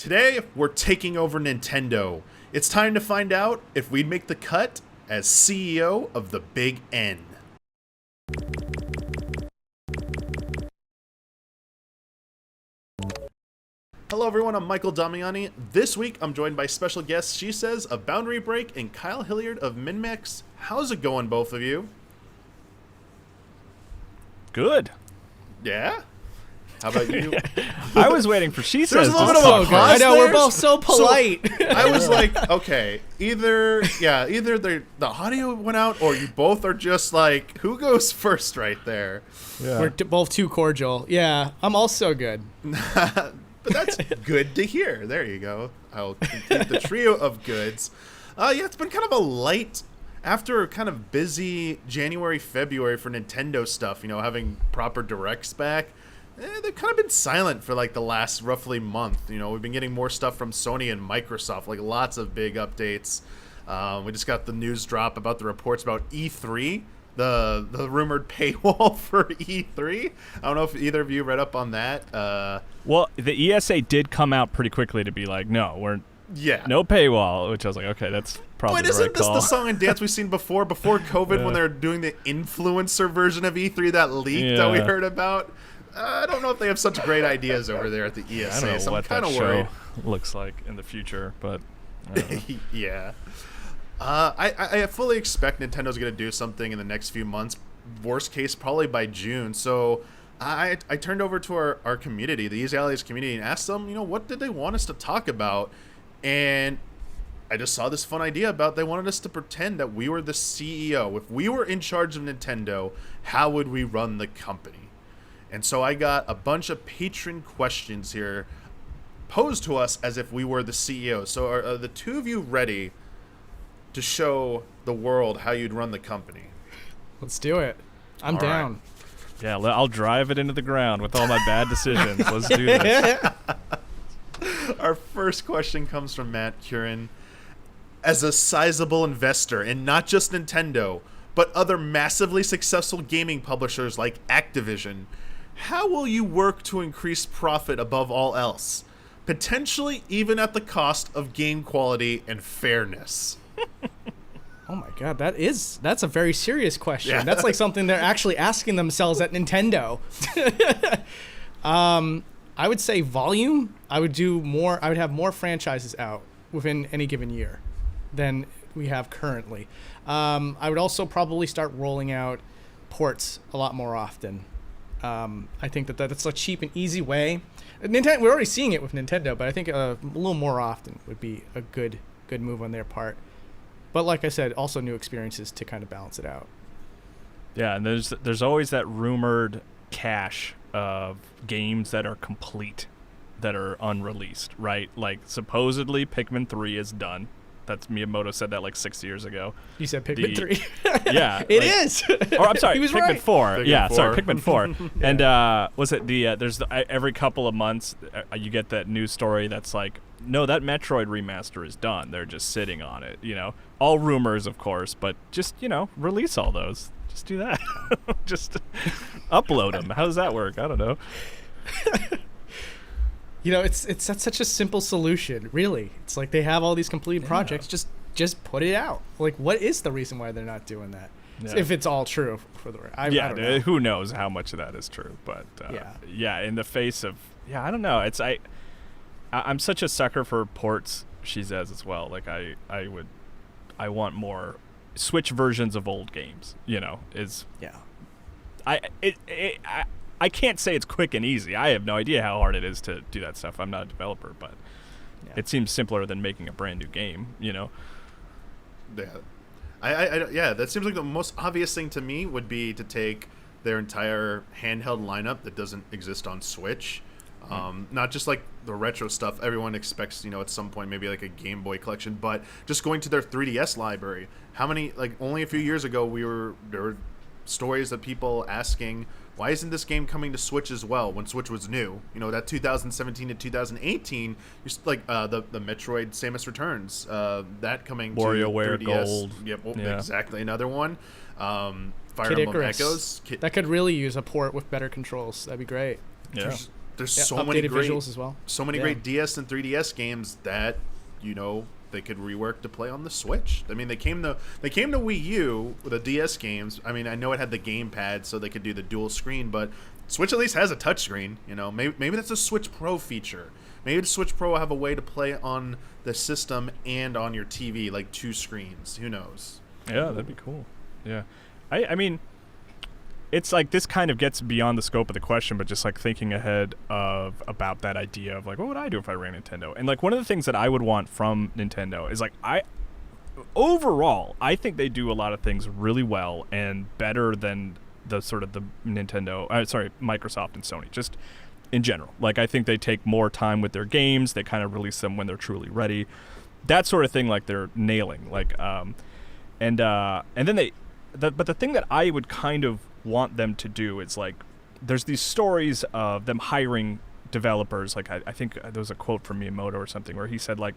Today, we're taking over Nintendo. It's time to find out if we'd make the cut as CEO of the Big N. Hello everyone, I'm Michael Damiani. This week, I'm joined by special guests Shesez of BoundaryBreak and Kyle Hilliard of MinnMax. How's it going, both of you? Good. Yeah? How about you? I was waiting for Shesez. There's a little bit of a pause I know, there. we're both so polite. So, I was like, okay, either the audio went out or you both are just like, who goes first right there? Yeah. We're both too cordial. Yeah, I'm also good. But that's good to hear. There you go. I'll complete the trio of goods. Yeah, it's been kind of a light, after a kind of busy January, February for Nintendo stuff, having proper directs back. They've kind of been silent for like the last roughly month. We've been getting more stuff from Sony and Microsoft, like lots of big updates. We just got the news drop about the reports about E3, the rumored paywall for E3. I don't know if either of you read up on that. Well, the ESA did come out pretty quickly to be like, no, no paywall, which I was like, okay, that's probably but the right isn't this call. the song and dance we've seen before COVID when they were doing the influencer version of E3 that leaked that we heard about? I don't know if they have such great ideas over there at the ESA. I don't know so what I'm that kind of show worried. looks like in the future, but yeah. I fully expect Nintendo's going to do something in the next few months. Worst case, probably by June. So I turned over to our community, the Easy Allies community, and asked them, what did they want us to talk about? And I just saw this fun idea about they wanted us to pretend that we were the CEO. If we were in charge of Nintendo, how would we run the company? And so I got a bunch of patron questions here posed to us as if we were the CEO. So are the two of you ready to show the world how you'd run the company? Let's do it. I'm All down. right. yeah, I'll drive it into the ground with all my bad decisions. Let's do this. Our first question comes from Matt Curran. As a sizable investor in not just Nintendo, but other massively successful gaming publishers like Activision, how will you work to increase profit above all else? Potentially even at the cost of game quality and fairness. Oh my god, that's a very serious question. Yeah. That's like something they're actually asking themselves at Nintendo. I would say volume. I would have more franchises out within any given year than we have currently. I would also probably start rolling out ports a lot more often. I think that's a cheap and easy way. We're already seeing it with Nintendo, but I think a little more often would be a good move on their part. But like I said, also new experiences to kind of balance it out. Yeah, and there's always that rumored cache of games that are complete, that are unreleased, right? Like supposedly Pikmin 3 is done. That's Miyamoto said that like 6 years ago. You said Pikmin 3. Yeah. It is. Or I'm sorry, He was Pikmin right. 4. Pikmin Yeah, 4. sorry, Pikmin 4. And was it there's every couple of months you get that news story that's like, no, that Metroid remaster is done. They're just sitting on it, All rumors, of course, but just, release all those. Just do that. Just upload them. How does that work? I don't know. It's such a simple solution, really. It's like they have all these completed projects. Just put it out. Like, what is the reason why they're not doing that? Yeah. If it's all true, I don't know. Who knows how much of that is true? But in the face of I don't know. I'm such a sucker for ports. She says as well. Like I want more Switch versions of old games. I can't say it's quick and easy. I have no idea how hard it is to do that stuff. I'm not a developer, but it seems simpler than making a brand new game, Yeah. That seems like the most obvious thing to me would be to take their entire handheld lineup that doesn't exist on Switch. Not just like the retro stuff everyone expects, at some point, maybe like a Game Boy collection, but just going to their 3DS library. How many, like only a few years ago, there were stories of people asking, why isn't this game coming to Switch as well when Switch was new? That 2017 to 2018, like the Metroid Samus Returns, that coming WarioWare to 3DS. Gold. Yep, Yeah. exactly. Another one. Fire Kid Emblem Icarus. Echoes. That could really use a port with better controls. That'd be great. Yeah. there's Yeah, so many updated great visuals as well. so many Yeah. great DS and 3DS games that they could rework to play on the Switch. I mean, they came to Wii U with the DS games. I mean, I know it had the gamepad, so they could do the dual screen, but Switch at least has a touchscreen. Maybe that's a Switch Pro feature. Maybe the Switch Pro will have a way to play on the system and on your TV, like 2 screens. Who knows? Yeah, that'd be cool. Yeah, I mean, it's like this kind of gets beyond the scope of the question, but just like thinking ahead about that idea of like, what would I do if I ran Nintendo? And like one of the things that I would want from Nintendo is like overall, I think they do a lot of things really well and better than the sort of the Microsoft and Sony, just in general. Like I think they take more time with their games. They kind of release them when they're truly ready. That sort of thing, like they're nailing. Like, and then but the thing that I would kind of want them to do is like, there's these stories of them hiring developers. Like I think there was a quote from Miyamoto or something where he said like,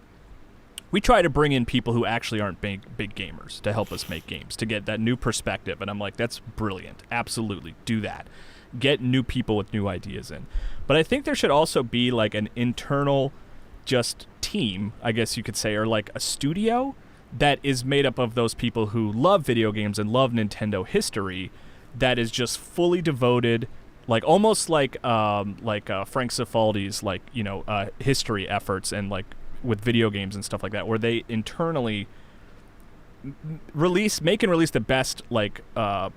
we try to bring in people who actually aren't big gamers to help us make games, to get that new perspective. And I'm like, that's brilliant. Absolutely. Do that. Get new people with new ideas in. But I think there should also be like an internal just team, I guess you could say, or like a studio that is made up of those people who love video games and love Nintendo history, that is just fully devoted, like almost like Frank Cifaldi's history efforts and like with video games and stuff like that, where they internally make and release the best like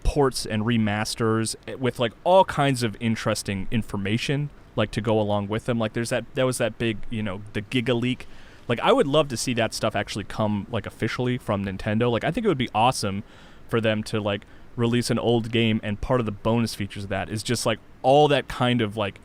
ports and remasters with like all kinds of interesting information like to go along with them. Like there was that big, the Giga Leak. Like I would love to see that stuff actually come like officially from Nintendo. Like I think it would be awesome for them to like release an old game, and part of the bonus features of that is just like all that kind of like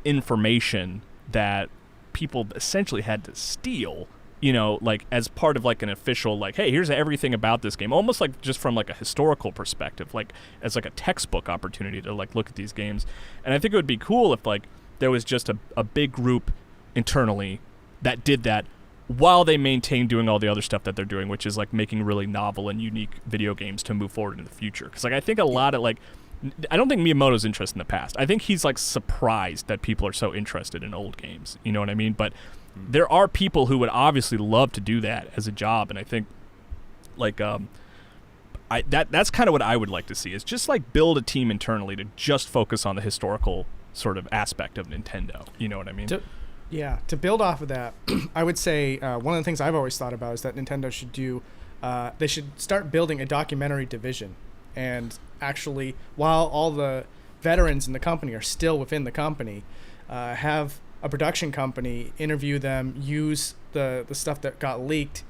information that people essentially had to steal, like as part of like an official, like, hey, here's everything about this game, almost like just from like a historical perspective, like as like a textbook opportunity to like look at these games. And I think it would be cool if like there was just a big group internally that did that while they maintain doing all the other stuff that they're doing, which is like making really novel and unique video games to move forward in the future. Because like I think a lot of like, I don't think Miyamoto's interested in the past. I think he's like surprised that people are so interested in old games. You know what I mean? But there are people who would obviously love to do that as a job, and I think like that's kind of what I would like to see, is just like build a team internally to just focus on the historical sort of aspect of Nintendo. You know what I mean? To build off of that, I would say one of the things I've always thought about is that Nintendo should do, they should start building a documentary division. And actually, while all the veterans in the company are still within the company, have a production company interview them, use the stuff that got leaked,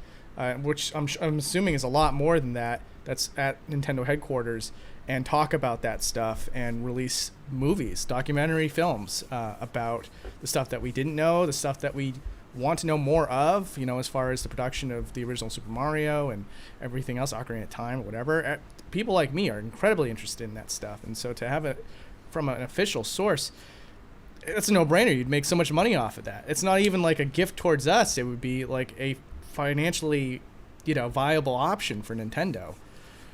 which I'm assuming is a lot more than that, that's at Nintendo headquarters, and talk about that stuff and release movies, documentary films about the stuff that we didn't know, the stuff that we want to know more of, as far as the production of the original Super Mario and everything else, Ocarina of Time or whatever. People like me are incredibly interested in that stuff. And so to have it from an official source, it's a no-brainer. You'd make so much money off of that. It's not even like a gift towards us. It would be like a financially, viable option for Nintendo.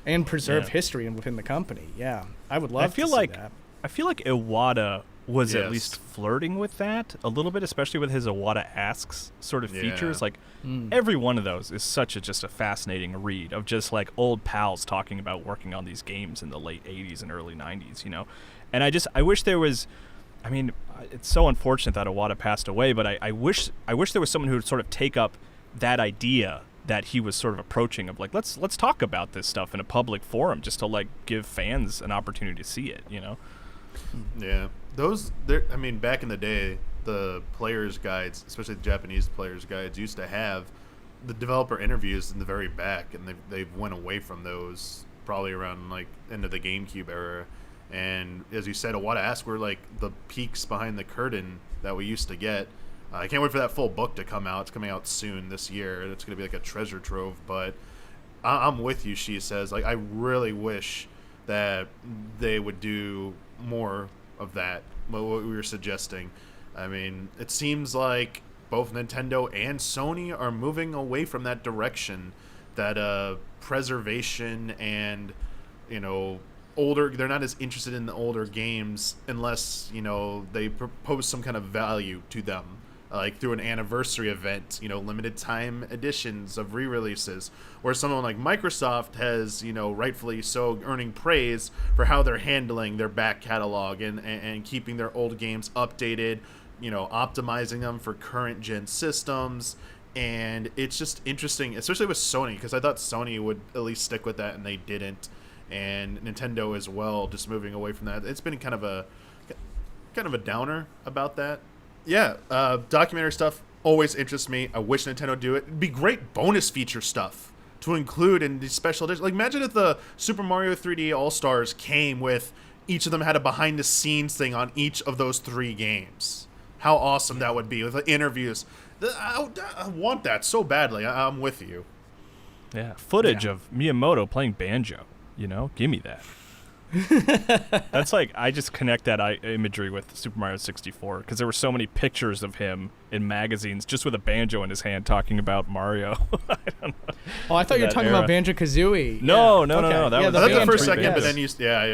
And preserve history within the company. Yeah, I would love to see that. I feel like Iwata was Yes. at least flirting with that a little bit, especially with his Iwata Asks sort of features. Like every one of those is just a fascinating read of just like old pals talking about working on these games in the late 80s and early 90s, And I wish there was, I mean, it's so unfortunate that Iwata passed away, but I wish there was someone who would sort of take up that idea that he was sort of approaching of like, let's talk about this stuff in a public forum, just to like give fans an opportunity to see it, Yeah, back in the day, the players' guides, especially the Japanese players' guides, used to have the developer interviews in the very back, and they went away from those probably around like end of the GameCube era. And as you said, Iwata Asks were like the peeks behind the curtain that we used to get. I can't wait for that full book to come out. It's coming out soon this year. It's going to be like a treasure trove. But I'm with you, Shesez. Like, I really wish that they would do more of that, what we were suggesting. I mean, it seems like both Nintendo and Sony are moving away from that direction, that preservation and, they're not as interested in the older games unless, they propose some kind of value to them, like through an anniversary event, limited time editions of re-releases, where someone like Microsoft has, rightfully so, earning praise for how they're handling their back catalog and keeping their old games updated, optimizing them for current gen systems. And it's just interesting, especially with Sony, because I thought Sony would at least stick with that, and they didn't. And Nintendo as well, just moving away from that. It's been kind of a downer about that. Yeah, documentary stuff always interests me. I wish Nintendo would do it. It'd be great bonus feature stuff to include in these special editions. Like, imagine if the Super Mario 3D All-Stars came with each of them had a behind-the-scenes thing on each of those 3 games. How awesome that would be with the interviews. I want that so badly. I'm with you. Yeah, footage of Miyamoto playing banjo. Give me that. That's like, I just connect that imagery with Super Mario 64 because there were so many pictures of him in magazines just with a banjo in his hand talking about Mario. I don't know. Oh, I thought you were talking about Banjo-Kazooie. No. Okay. That was the first second, yes. but then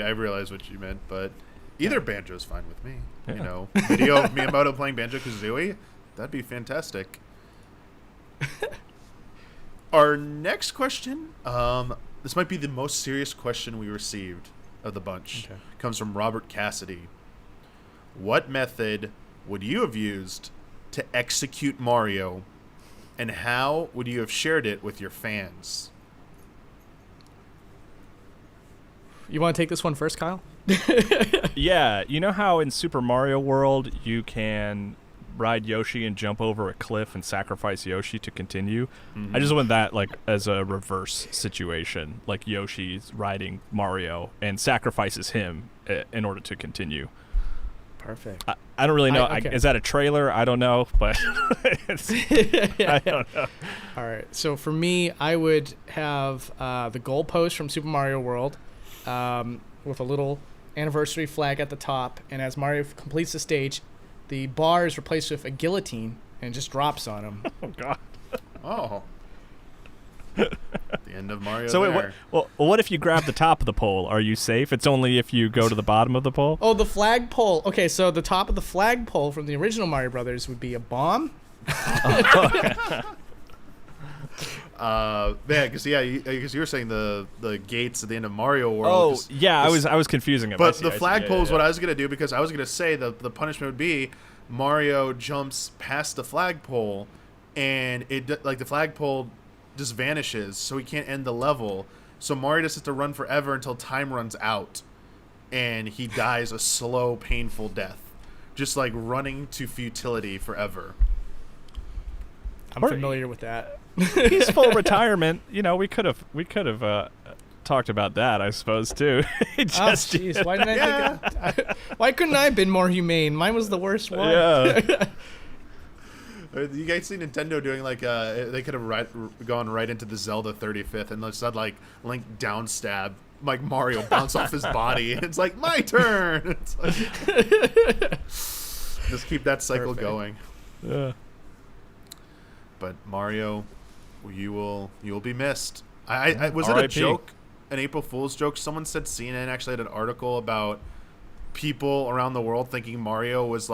I realized what you meant. But either banjo's fine with me. Yeah. Video of Miyamoto playing Banjo-Kazooie, that'd be fantastic. Our next question, this might be the most serious question we received of the bunch. Okay. Comes from Robert Cassidy. What method would you have used to execute Mario, and how would you have shared it with your fans? You want to take this one first, Kyle? Yeah, you know how in Super Mario World you can ride Yoshi and jump over a cliff and sacrifice Yoshi to continue? Mm-hmm. I just want that like as a reverse situation, like Yoshi's riding Mario and sacrifices him in order to continue. Perfect. I don't really know. Okay. Is that a trailer? I don't know, but I don't know. All right. So for me, I would have the goalpost from Super Mario World with a little anniversary flag at the top, and as Mario completes the stage, the bar is replaced with a guillotine and just drops on him. Oh, God. Oh. The end of Mario. So wait, what if you grab the top of the pole? Are you safe? It's only if you go to the bottom of the pole? Oh, the flagpole. Okay, so the top of the flagpole from the original Mario Brothers would be a bomb. Because you were saying the gates at the end of Mario World. Oh, yeah, I was confusing it. But the flagpole is what I was gonna do, because I was gonna say the punishment would be Mario jumps past the flagpole, and the flagpole just vanishes, so he can't end the level. So Mario just has to run forever until time runs out, and he dies a slow, painful death, just like running to futility forever. I'm familiar with that. Peaceful retirement. We could have talked about that, I suppose, too. Jeez, why didn't why couldn't I have been more humane? Mine was the worst one. Yeah. You guys see Nintendo doing they could have gone right into the Zelda 35th and just had like Link down stab like Mario bounce off his body, and it's like my turn. It's like, just keep that cycle going. Yeah. But Mario, you will be missed. I was it a joke, an April Fool's joke? Someone said CNN actually had an article about people around the world thinking Mario was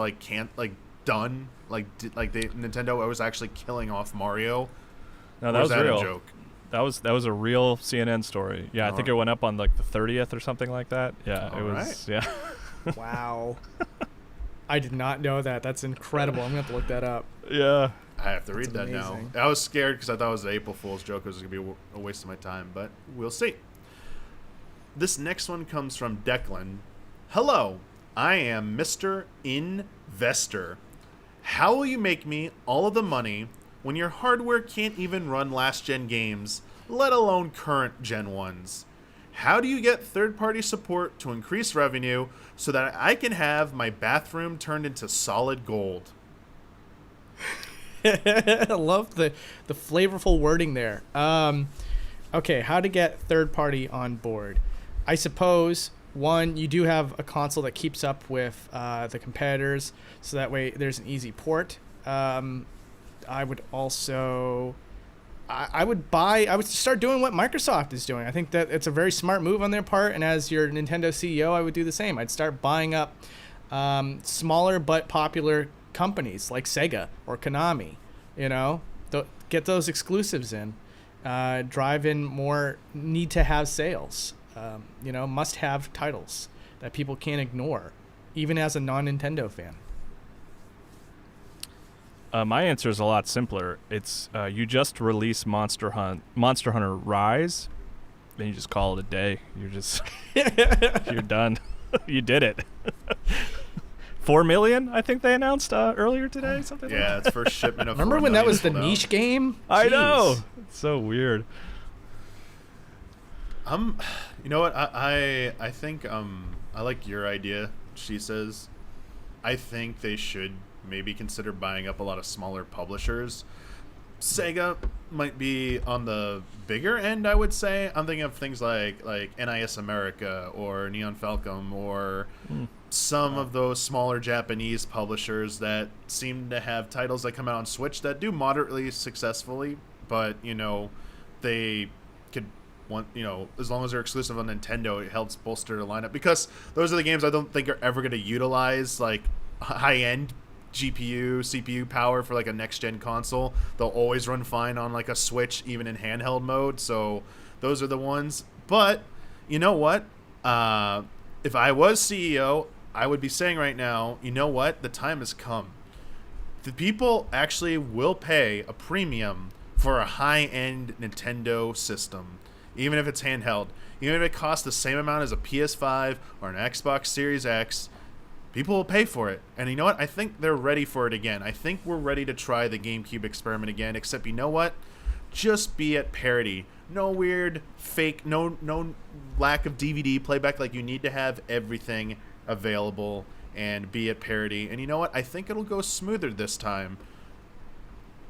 done. Nintendo was actually killing off Mario. No, that was real. A joke? That was a real CNN story. Yeah, I think it went up on like the 30th or something like that. Yeah, it was. Right. Yeah. Wow. I did not know that. That's incredible. I'm gonna have to look that up. Yeah. I have to read that amazing. Now. I was scared because I thought it was an April Fool's joke. It was going to be a waste of my time, but we'll see. This next one comes from Declan. Hello, I am Mr. Investor. How will you make me all of the money when your hardware can't even run last-gen games, let alone current-gen ones? How do you get third-party support to increase revenue so that I can have my bathroom turned into solid gold? I love the flavorful wording there. Okay, how to get third party on board. I suppose, one, you do have a console that keeps up with the competitors, so that way there's an easy port. I would also... I would start doing what Microsoft is doing. I think that it's a very smart move on their part. And as your Nintendo CEO, I would do the same. I'd start buying up smaller but popular companies like Sega or Konami, get those exclusives in, drive in more need to have sales, must have titles that people can't ignore, even as a non-Nintendo fan. My answer is a lot simpler. It's you just release Monster Hunter Rise, then you just call it a day. You're done. You did it. 4 million, I think they announced earlier today. Something. Yeah, like it's first shipment of. Remember when that was the niche game? I Jeez. know. It's so weird. You know what? I think I like your idea. Shesez. I think they should maybe consider buying up a lot of smaller publishers. Sega might be on the bigger end, I would say. I'm thinking of things like NIS America or Neon Falcom or some of those smaller Japanese publishers that seem to have titles that come out on Switch that do moderately successfully, but they could want, as long as they're exclusive on Nintendo, it helps bolster the lineup, because those are the games I don't think are ever going to utilize like high-end GPU, CPU power for like a next-gen console. They'll always run fine on like a Switch, even in handheld mode. So those are the ones. But you know what? If I was CEO, I would be saying right now, you know what? The time has come. The people actually will pay a premium for a high-end Nintendo system, even if it's handheld. Even if it costs the same amount as a PS5 or an Xbox Series X, people will pay for it. And you know what? I think they're ready for it again. I think we're ready to try the GameCube experiment again, except you know what? Just be at parity. No weird fake, no lack of DVD playback. Like, you need to have everything available and be at parity. And you know what? I think it'll go smoother this time.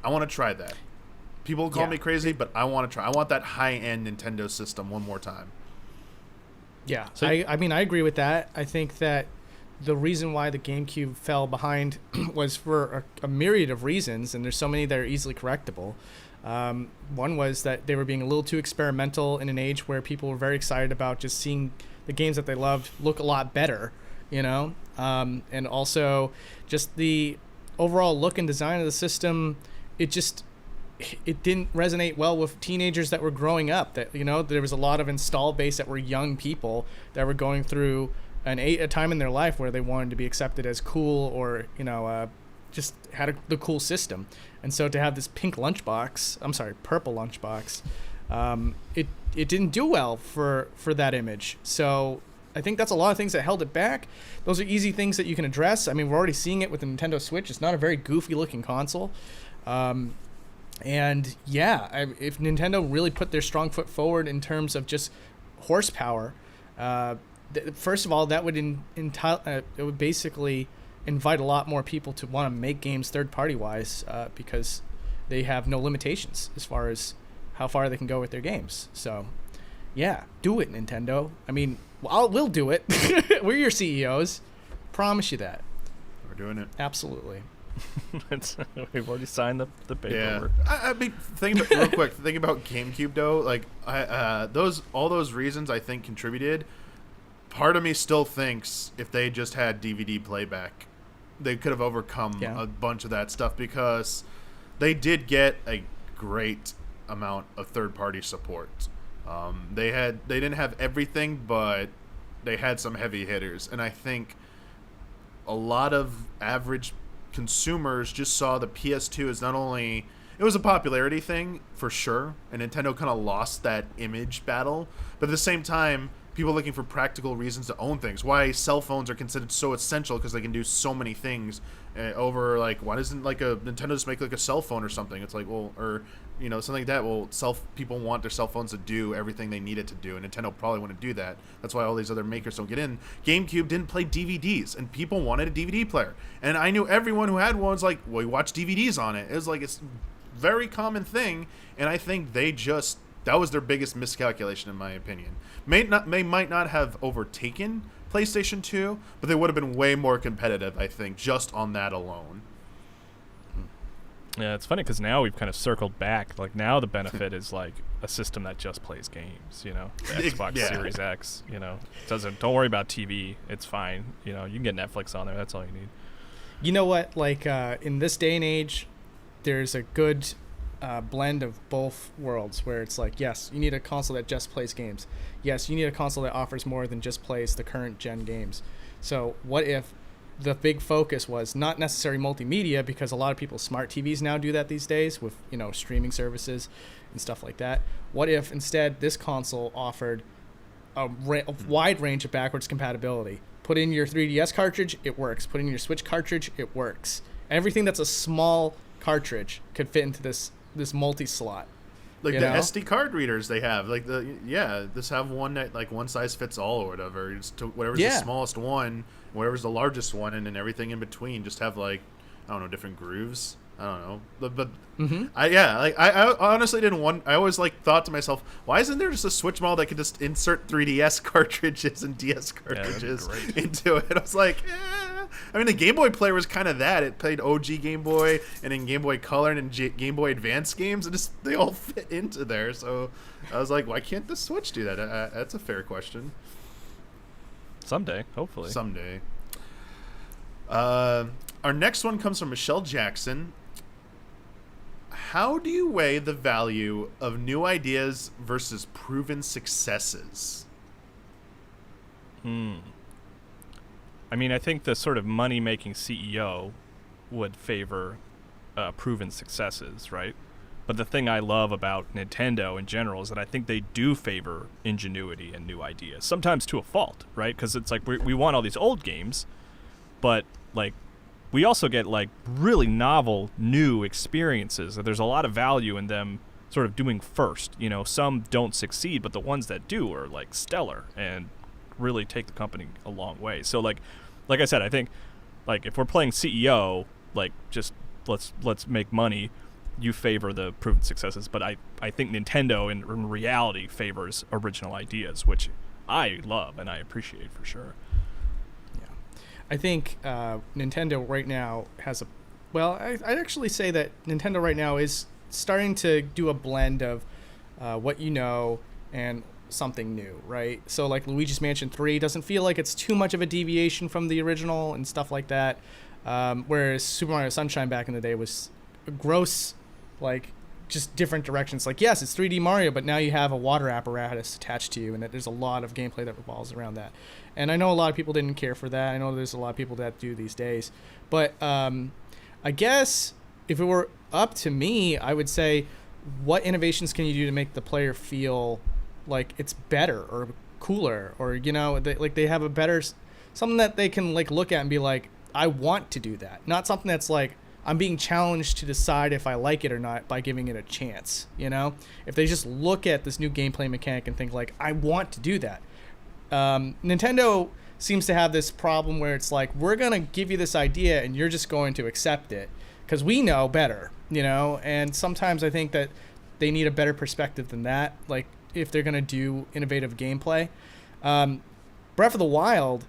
I want to try that. People call me crazy, but I want to try. I want that high-end Nintendo system one more time. Yeah, so I mean, I agree with that. I think that the reason why the GameCube fell behind was for a myriad of reasons, and there's so many that are easily correctable. One was that they were being a little too experimental in an age where people were very excited about just seeing the games that they loved look a lot better, and also just the overall look and design of the system. It didn't resonate well with teenagers that were growing up. That there was a lot of install base that were young people that were going through a time in their life where they wanted to be accepted as cool, or just had the cool system. And so to have this purple lunchbox, it didn't do well for that image. So I think that's a lot of things that held it back. Those are easy things that you can address. I mean, we're already seeing it with the Nintendo Switch. It's not a very goofy looking console. And yeah, if Nintendo really put their strong foot forward in terms of just horsepower, first of all, that would it would basically invite a lot more people to want to make games third-party wise, because they have no limitations as far as how far they can go with their games. So, yeah, do it, Nintendo. I mean, we'll do it. We're your CEOs. Promise you that. We're doing it. Absolutely. We've already signed the paperwork. Yeah. I mean, real quick, think about GameCube though. Like, all those reasons I think contributed. Part of me still thinks if they just had DVD playback, they could have overcome a bunch of that stuff, because they did get a great amount of third-party support. They didn't have everything, but they had some heavy hitters, and I think a lot of average consumers just saw the PS2 as not only, it was a popularity thing for sure, and Nintendo kind of lost that image battle, but at the same time, people looking for practical reasons to own things. Why cell phones are considered so essential, because they can do so many things over, like, why doesn't like a Nintendo just make like a cell phone or something? It's like, well, or something like that. Well, people want their cell phones to do everything they need it to do, and Nintendo probably wouldn't do that. That's why all these other makers don't get in. GameCube didn't play DVDs, and people wanted a DVD player, and I knew everyone who had one was like, well, we watch DVDs on it. It was like, it's a very common thing, and I think that was their biggest miscalculation, in my opinion. They might not have overtaken PlayStation 2, but they would have been way more competitive, I think, just on that alone. Yeah, it's funny because now we've kind of circled back. Like now the benefit is like a system that just plays games. You know, the Xbox Series X. You know, don't worry about TV. It's fine. You know, you can get Netflix on there. That's all you need. You know what? Like in this day and age, there's a good blend of both worlds where it's like, yes, you need a console that just plays games. Yes, you need a console that offers more than just plays the current gen games. So what if the big focus was not necessarily multimedia, because a lot of people's smart TVs now do that these days with, you know, streaming services and stuff like that. What if instead this console offered a wide range of backwards compatibility? Put in your 3DS cartridge, it works. Put in your Switch cartridge, it works. Everything that's a small cartridge could fit into this multi-slot. Like the SD card readers they have, like just have one that like one size fits all or whatever. Just to whatever's the smallest one, whatever's the largest one, and then everything in between. Just have like, I don't know, different grooves. I don't know, but I honestly didn't want. I always like thought to myself, why isn't there just a Switch model that could just insert 3DS cartridges and DS cartridges into it? I was like, I mean, the Game Boy player was kind of that. It played OG Game Boy and then Game Boy Color and then Game Boy Advance games, and just they all fit into there. So I was like, why can't the Switch do that? That's a fair question. Someday, hopefully. Someday. Our next one comes from Michelle Jackson. How do you weigh the value of new ideas versus proven successes? I mean, I think the sort of money-making CEO would favor proven successes, right? But the thing I love about Nintendo in general is that I think they do favor ingenuity and new ideas, sometimes to a fault, right? Because it's like we want all these old games, but like we also get like really novel new experiences. There's a lot of value in them sort of doing first. You know, some don't succeed, but the ones that do are like stellar and really take the company a long way. So like I said, I think like if we're playing CEO, like just let's make money, you favor the proven successes. But I think Nintendo in reality favors original ideas, which I love and I appreciate for sure. I think Nintendo right now has I'd actually say that Nintendo right now is starting to do a blend of what you know and something new, right? So like Luigi's Mansion 3 doesn't feel like it's too much of a deviation from the original and stuff like that. Whereas Super Mario Sunshine back in the day was a gross, like just different directions. Like, yes, it's 3D Mario, but now you have a water apparatus attached to you, and there's a lot of gameplay that revolves around that. And I know a lot of people didn't care for that. I know there's a lot of people that do these days. But I guess if it were up to me, I would say, what innovations can you do to make the player feel like it's better or cooler, or, you know, they have a better, something that they can like look at and be like, I want to do that. Not something that's like, I'm being challenged to decide if I like it or not by giving it a chance, you know? If they just look at this new gameplay mechanic and think like, I want to do that. Nintendo seems to have this problem where it's like, we're going to give you this idea and you're just going to accept it because we know better, you know? And sometimes I think that they need a better perspective than that, like if they're going to do innovative gameplay. Breath of the Wild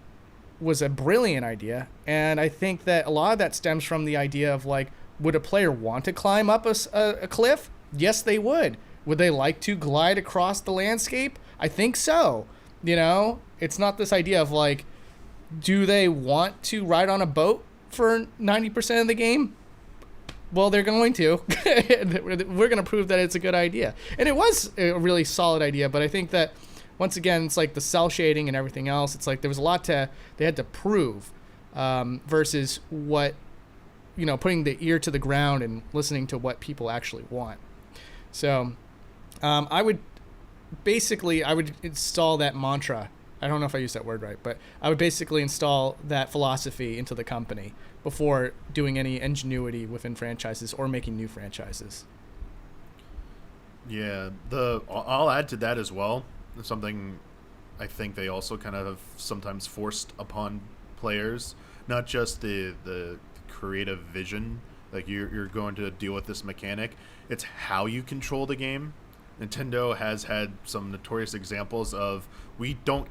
was a brilliant idea, and I think that a lot of that stems from the idea of like, would a player want to climb up a cliff? Yes, they would. Would they like to glide across the landscape? I think so. You know, it's not this idea of like, do they want to ride on a boat for 90% of the game? Well, they're going to. We're going to prove that it's a good idea. And it was a really solid idea, but I think that once again, it's like the cell shading and everything else. It's like there was a lot they had to prove versus what, you know, putting the ear to the ground and listening to what people actually want. So I would install that mantra. I don't know if I used that word right, but I would basically install that philosophy into the company before doing any ingenuity within franchises or making new franchises. Yeah, I'll add to that as well. Something I think they also kind of have sometimes forced upon players, not just the creative vision, like you're going to deal with this mechanic, it's how you control the game. Nintendo has had some notorious examples of, we don't,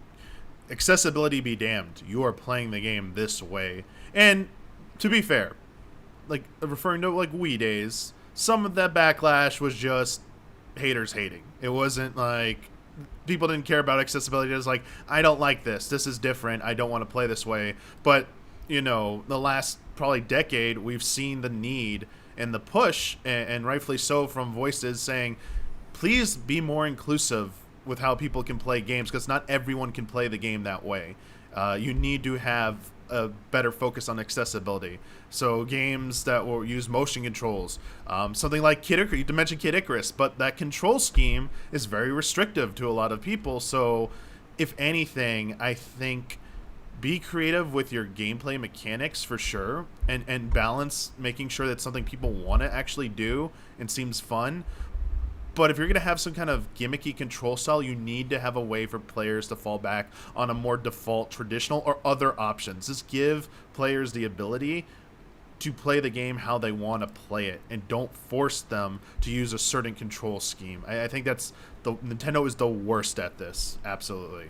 accessibility be damned, you are playing the game this way. And to be fair, like referring to like Wii days, some of that backlash was just haters hating. It wasn't like people didn't care about accessibility. It was like, I don't like this. This is different. I don't want to play this way. But, you know, the last probably decade, we've seen the need and the push, and rightfully so, from voices saying, please be more inclusive with how people can play games, because not everyone can play the game that way. You need to have a better focus on accessibility. So games that will use motion controls, something like Kid Icarus, you mentioned Kid Icarus, but that control scheme is very restrictive to a lot of people. So if anything, I think be creative with your gameplay mechanics for sure, and balance making sure that's something people want to actually do and seems fun. But if you're going to have some kind of gimmicky control style, you need to have a way for players to fall back on a more default, traditional, or other options. Just give players the ability to play the game how they want to play it, and don't force them to use a certain control scheme. I think Nintendo is the worst at this. Absolutely.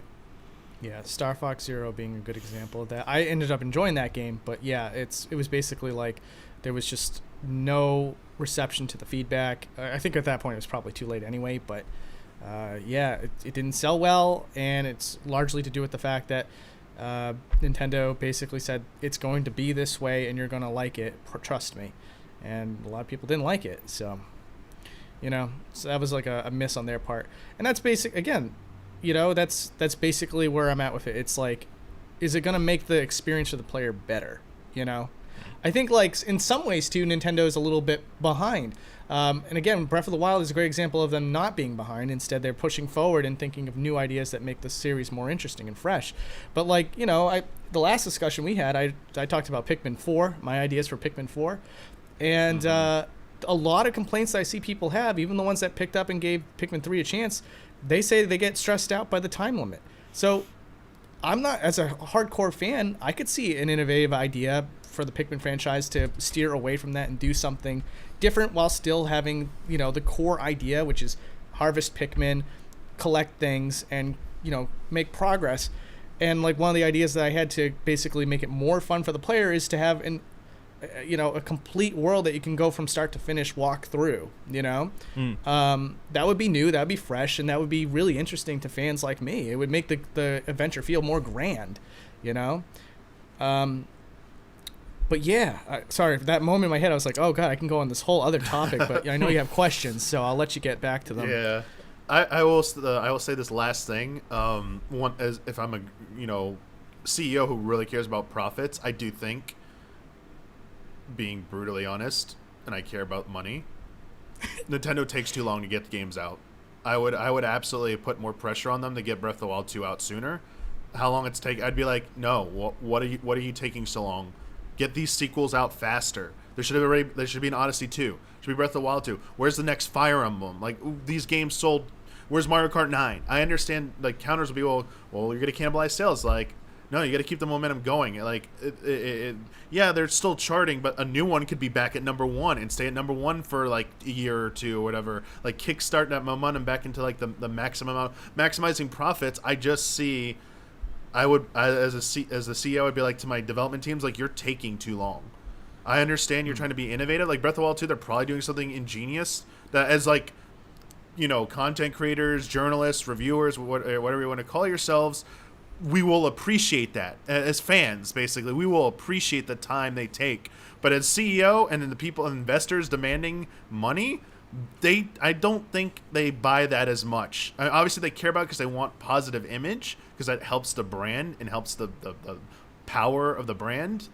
Yeah, Star Fox Zero being a good example of that. I ended up enjoying that game, but yeah, it was basically like there was just no reception to the feedback. I think at that point it was probably too late anyway, but it didn't sell well, and it's largely to do with the fact that Nintendo basically said it's going to be this way and you're going to like it, trust me. And a lot of people didn't like it, so that was like a miss on their part. And that's basic, again, that's basically where I'm at with it. It's like, is it going to make the experience for the player better, I think, like, in some ways, too, Nintendo is a little bit behind. And again, Breath of the Wild is a great example of them not being behind. Instead, they're pushing forward and thinking of new ideas that make the series more interesting and fresh. But, like, the last discussion we had, I talked about Pikmin 4, my ideas for Pikmin 4. And a lot of complaints that I see people have, even the ones that picked up and gave Pikmin 3 a chance, they say they get stressed out by the time limit. So I'm not, as a hardcore fan, I could see an innovative idea for the Pikmin franchise to steer away from that and do something different while still having, the core idea, which is harvest Pikmin, collect things, and, make progress. And like one of the ideas that I had to basically make it more fun for the player is to have a complete world that you can go from start to finish, walk through, that would be new, that would be fresh, and that would be really interesting to fans like me. It would make the adventure feel more grand, But yeah, sorry, for that moment in my head, I was like, oh God, I can go on this whole other topic, but I know you have questions, so I'll let you get back to them. Yeah. I will say this last thing. If I'm a CEO who really cares about profits, I do think, being brutally honest, and I care about money, Nintendo takes too long to get the games out. I would absolutely put more pressure on them to get Breath of the Wild 2 out sooner. How long it's take? I'd be like, no, what are you taking so long? Get these sequels out faster. There should be an Odyssey 2. Should be Breath of the Wild 2. Where's the next Fire Emblem? Like, these games sold. Where's Mario Kart 9? I understand, like, counters will be, well, you're going to cannibalize sales. Like, no, you got to keep the momentum going. Like, yeah, they're still charting, but a new one could be back at number 1 and stay at number 1 for, like, a year or two or whatever. Like, kickstart that momentum back into, like, the maximum amount. Maximizing profits, I just see... as a CEO, I'd be like to my development teams, like, you're taking too long. I understand you're trying to be innovative. Like Breath of the Wild 2, they're probably doing something ingenious that, as like, content creators, journalists, reviewers, whatever you want to call yourselves, we will appreciate that. As fans, basically, we will appreciate the time they take. But as CEO and then the people, investors demanding money, I don't think they buy that as much. I mean, obviously, they care about it because they want positive image, because that helps the brand and helps the power of the brand.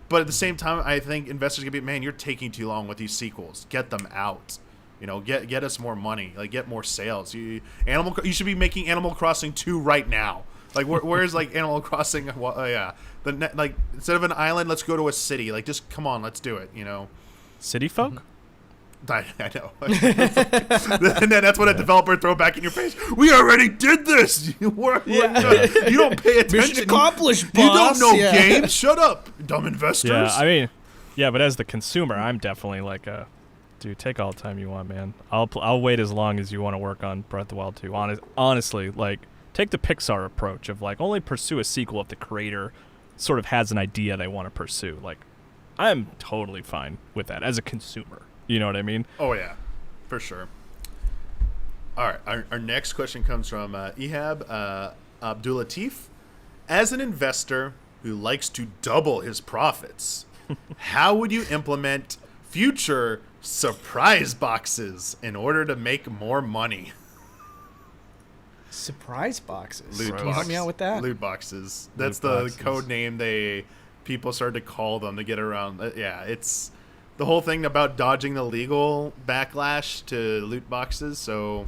But at the same time, I think investors are gonna be, man, you're taking too long with these sequels. Get them out. Get us more money. Like, get more sales. You should be making Animal Crossing 2 right now. Like, where's like Animal Crossing? Like, instead of an island, let's go to a city. Like, just come on, let's do it. City folk. I know. And then that's what a developer throw back in your face. We already did this. You don't pay attention. Mission accomplished, boss. You don't know games. Shut up, dumb investors. Yeah, I mean, but as the consumer, I'm definitely like dude, take all the time you want, man. I'll wait as long as you want to work on Breath of the Wild 2. Honestly, like, take the Pixar approach of, like, only pursue a sequel if the creator sort of has an idea they want to pursue. Like, I'm totally fine with that as a consumer. You know what I mean? Oh yeah, for sure. All right, our next question comes from Ehab Abdulatif. As an investor who likes to double his profits, how would you implement future surprise boxes in order to make more money? Surprise boxes. Loot Can you help me out with that? Loot boxes. That's Loot the boxes. code name people started to call them to get around. Yeah, it's the whole thing about dodging the legal backlash to loot boxes. So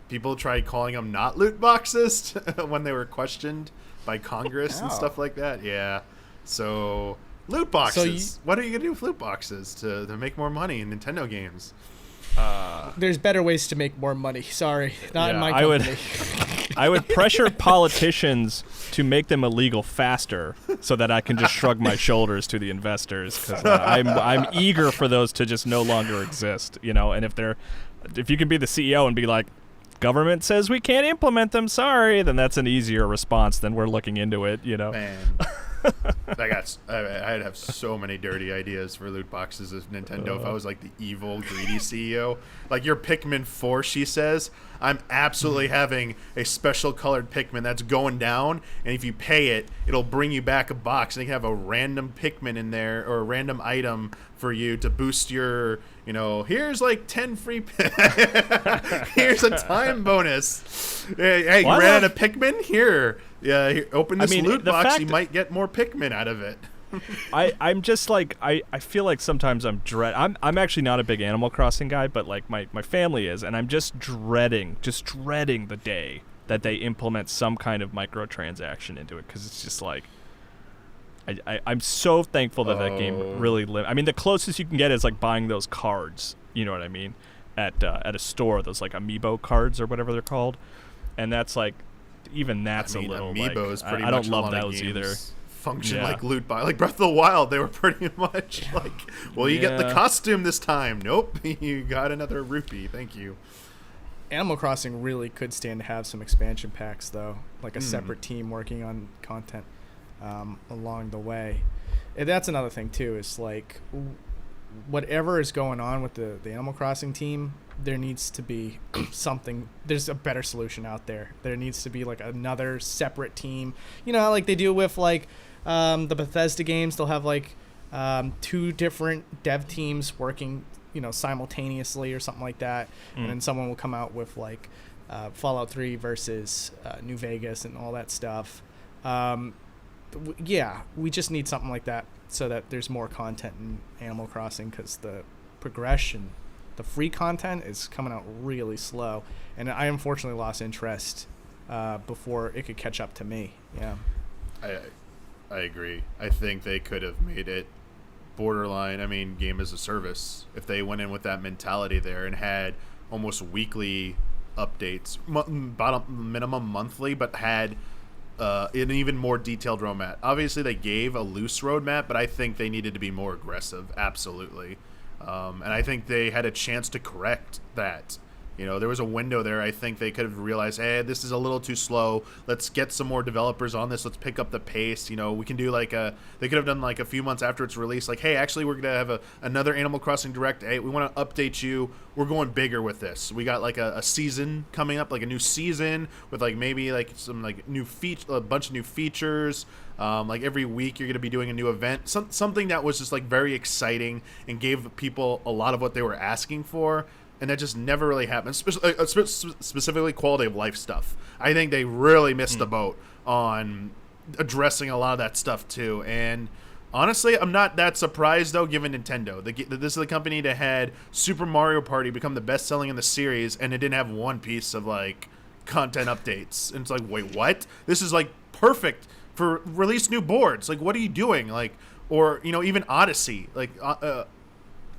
people tried calling them not loot boxes when they were questioned by Congress and Oh. stuff like that. Yeah. So loot boxes. What are you gonna do with loot boxes to make more money in Nintendo games? There's better ways to make more money. Sorry, not in Yeah, my I would- company. I would pressure politicians to make them illegal faster, so that I can just shrug my shoulders to the investors, because I'm eager for those to just no longer exist, you know. And if you can be the CEO and be like, government says we can't implement them, sorry, then that's an easier response than we're looking into it, you know. Man, I'd have so many dirty ideas for loot boxes as Nintendo if I was like the evil, greedy CEO. Like your Pikmin 4, she says, I'm absolutely having a special colored Pikmin that's going down, and if you pay it, it'll bring you back a box, and they can have a random Pikmin in there or a random item for you to boost your, here's like 10 free here's a time bonus. Hey, you ran out of Pikmin? Here, open this loot box, you might get more Pikmin out of it. I'm just like I feel like sometimes I'm actually not a big Animal Crossing guy, but like my family is, and I'm just dreading the day that they implement some kind of microtransaction into it, because it's just like I'm so thankful that that game really I mean, the closest you can get is like buying those cards, you know what I mean, at a store, those like amiibo cards or whatever they're called, and that's like even that's a little amiibos like pretty I much don't love a lot of those games either. Function like loot box, like Breath of the Wild. They were pretty much like, well, you get the costume this time. Nope, you got another rupee. Thank you. Animal Crossing really could stand to have some expansion packs, though, like a separate team working on content along the way. And that's another thing too. Is like whatever is going on with the Animal Crossing team, there needs to be something. There's a better solution out there. There needs to be like another separate team. You know, like they do with like the Bethesda games. They'll have like 2 different dev teams working, simultaneously or something like that. And then someone will come out with like Fallout 3 versus New Vegas and all that stuff. We just need something like that so that there's more content in Animal Crossing, because the progression, the free content is coming out really slow, and I unfortunately lost interest before it could catch up to me. Yeah, I agree. I think they could have made it borderline. I mean, game as a service. If they went in with that mentality there and had almost weekly updates, minimum monthly, but had an even more detailed roadmap. Obviously, they gave a loose roadmap, but I think they needed to be more aggressive. Absolutely. And I think they had a chance to correct that. There was a window there. I think they could have realized, hey, this is a little too slow. Let's get some more developers on this. Let's pick up the pace. We can do they could have done like a few months after it's released, like, hey, actually, we're going to have another Animal Crossing Direct. Hey, we want to update you. We're going bigger with this. We got like a season coming up, like a new season with like maybe like some like a bunch of new features. Like every week you're going to be doing a new event. Something that was just like very exciting and gave people a lot of what they were asking for. And that just never really happened, specifically quality of life stuff. I think they really missed the boat on addressing a lot of that stuff, too. And honestly, I'm not that surprised, though, given Nintendo. This is the company that had Super Mario Party become the best-selling in the series, and it didn't have one piece of, like, content updates. And it's like, wait, what? This is, like, perfect for release new boards. Like, what are you doing? Like, or, even Odyssey. Like,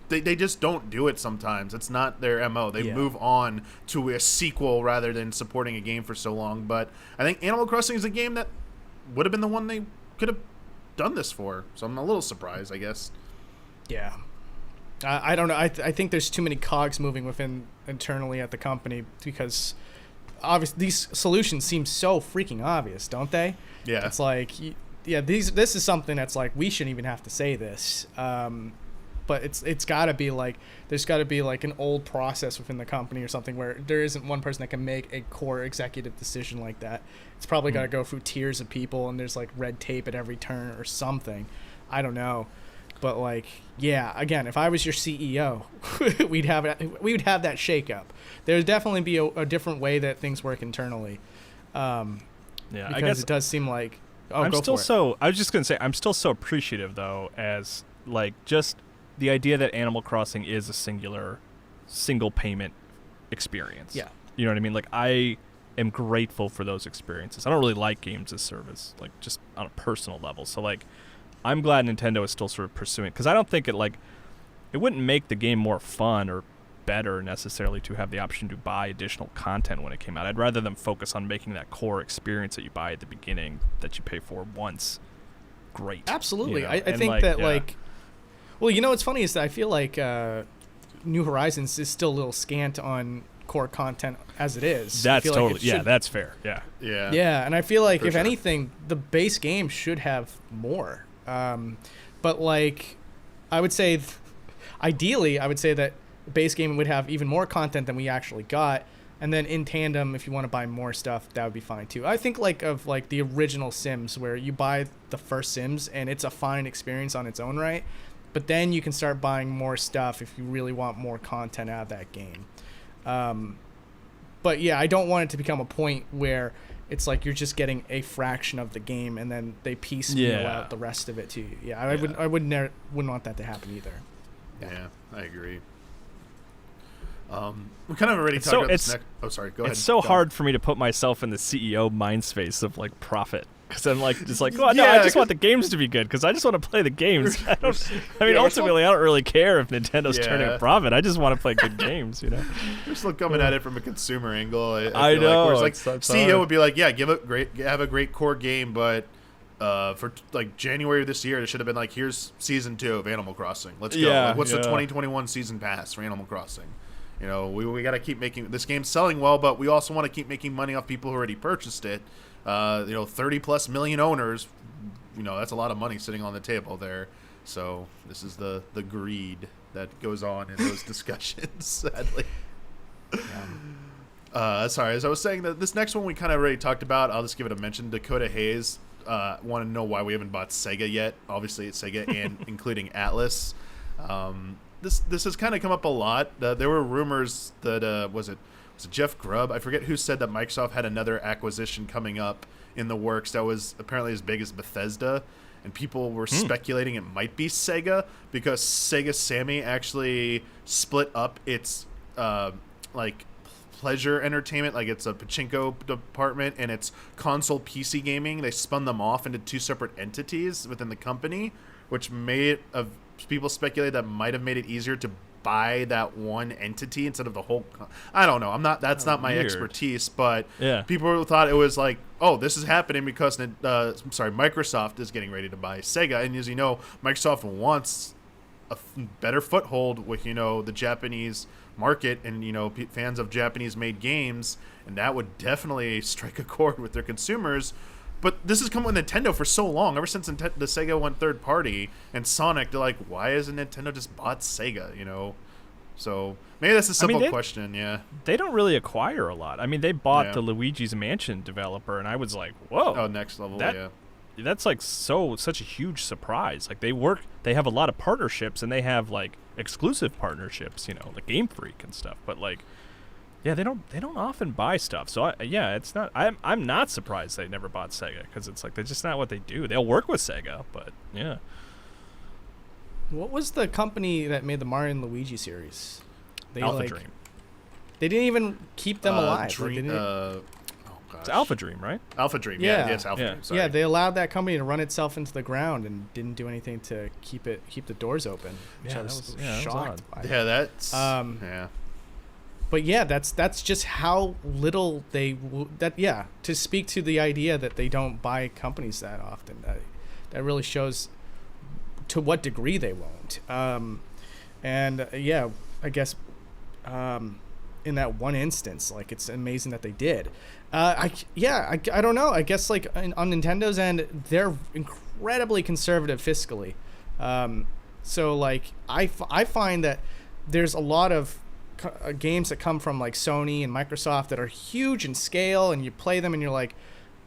They just don't do it sometimes. It's not their MO. They move on to a sequel rather than supporting a game for so long. But I think Animal Crossing is a game that would have been the one they could have done this for. So I'm a little surprised, I guess. Yeah. I don't know. I think there's too many cogs moving internally at the company, because obviously these solutions seem so freaking obvious, don't they? Yeah. It's like this is something that's like we shouldn't even have to say this. But it's got to be like there's got to be like an old process within the company or something where there isn't one person that can make a core executive decision like that. It's probably got to go through tiers of people, and there's like red tape at every turn or something. I don't know. But like, yeah, again, if I was your CEO, we would have that shakeup. There'd definitely be a different way that things work internally. Yeah, because I guess it does seem like. I was just gonna say I'm still so appreciative though, as like just the idea that Animal Crossing is a single payment experience. Yeah. You know what I mean? Like I am grateful for those experiences. I don't really like games as service, like just on a personal level. So like, I'm glad Nintendo is still sort of pursuing, because I don't think it wouldn't make the game more fun or better necessarily to have the option to buy additional content when it came out. I'd rather them focus on making that core experience that you buy at the beginning that you pay for once great. Absolutely. You know? I think like, that yeah. like, well, you know what's funny is that I feel like New Horizons is still a little scant on core content as it is. That's totally like yeah, that's fair. Yeah. Yeah. Yeah, and I feel like For if sure. anything, the base game should have more. But like, I would say, ideally, I would say that the base game would have even more content than we actually got. And then in tandem, if you want to buy more stuff, that would be fine too. I think like of like the original Sims where you buy the first Sims and it's a fine experience on its own right. But then you can start buying more stuff if you really want more content out of that game. But yeah, I don't want it to become a point where it's like you're just getting a fraction of the game and then they piecemeal out the rest of it to you. Yeah, I wouldn't want that to happen either. Yeah, I agree. We kind of already talked about this next. Oh, sorry. Go ahead. It's so Go. hard for me to put myself in the CEO mind space of like profit, because I'm like just like, well, no, Yeah, I just want the games to be good because I just want to play the games. I mean, ultimately, I don't really care if Nintendo's turning a profit. I just want to play good games, you know. We're still coming at it from a consumer angle. I feel know. Like, whereas, like CEO would be like, yeah, have a great core game, but for like January of this year, it should have been like, here's season 2 of Animal Crossing. Let's go. Yeah, Like, what's the yeah. 2021 season pass for Animal Crossing? You know, we got to keep making this game selling well, but we also want to keep making money off people who already purchased it. 30+ million owners. You know, that's a lot of money sitting on the table there. So this is the greed that goes on in those discussions, sadly. Sorry, as I was saying, that this next one we kind of already talked about. I'll just give it a mention. Dakota Hayes want to know why we haven't bought Sega yet. Obviously, it's Sega and including Atlas. This has kind of come up a lot. There were rumors that was it Jeff Grubb? I forget who said that Microsoft had another acquisition coming up in the works that was apparently as big as Bethesda, and people were speculating it might be Sega because Sega Sammy actually split up its like pleasure entertainment, like it's a pachinko department and it's console PC gaming. They spun them off into 2 separate entities within the company, which made people speculate that might have made it easier to buy that one entity instead of the whole. I don't know. That's not my weird. expertise, but Yeah. people thought it was like, oh, this is happening because Microsoft is getting ready to buy Sega, and as you know, Microsoft wants a better foothold with the Japanese market and fans of Japanese-made games, and that would definitely strike a chord with their consumers. But this has come with Nintendo for so long. Ever since the Sega went third party and Sonic, they're like, why hasn't Nintendo just bought Sega? So maybe that's a simple question. Yeah, they don't really acquire a lot. I mean, they bought Yeah. the Luigi's Mansion developer, and I was like, whoa. Oh, next level. That's like such a huge surprise. Like they have a lot of partnerships, and they have like exclusive partnerships, like Game Freak and stuff. But like, yeah, they don't often buy stuff. So it's not. I'm not surprised they never bought Sega because it's like that's just not what they do. They'll work with Sega, but yeah. What was the company that made the Mario and Luigi series? Alpha Dream. They didn't even keep them alive. It's Alpha Dream, right? Alpha Dream. Yeah. Yes, Alpha Yeah. Dream. Sorry. Yeah, they allowed that company to run itself into the ground and didn't do anything to keep the doors open. Which I was shocked by. Yeah, that's yeah. But yeah, that's just how little to speak to the idea that they don't buy companies that often. That really shows to what degree they won't. I guess in that one instance. Like, it's amazing that they did. I don't know. I guess like on Nintendo's end, they're incredibly conservative fiscally. So like I find that there's a lot of games that come from like Sony and Microsoft that are huge in scale, and you play them and you're like,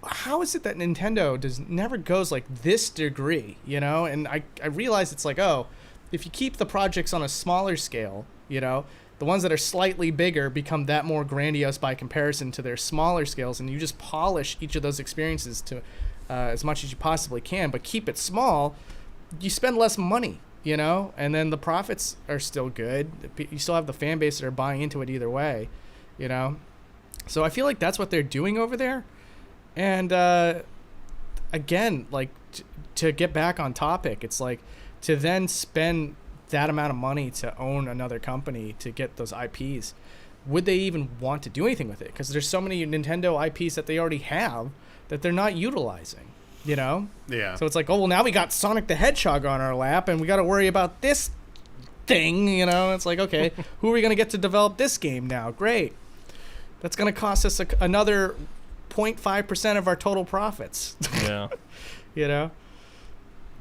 how is it that Nintendo never goes like this degree, you know? And I realize it's like, oh, if you keep the projects on a smaller scale, you know, the ones that are slightly bigger become that more grandiose by comparison to their smaller scales, and you just polish each of those experiences to as much as you possibly can, but keep it small, you spend less money, you know, and then the profits are still good. You still have the fan base that are buying into it either way, you know? So I feel like that's what they're doing over there. And again, like to get back on topic, it's like to then spend that amount of money to own another company to get those IPs, would they even want to do anything with it? Because there's so many Nintendo IPs that they already have that they're not utilizing, you know? Yeah. So it's like, oh, well, now we got Sonic the Hedgehog on our lap and we got to worry about this thing, you know? It's like, okay, who are we going to get to develop this game now? Great. That's going to cost us another 0.5% of our total profits. Yeah. You know?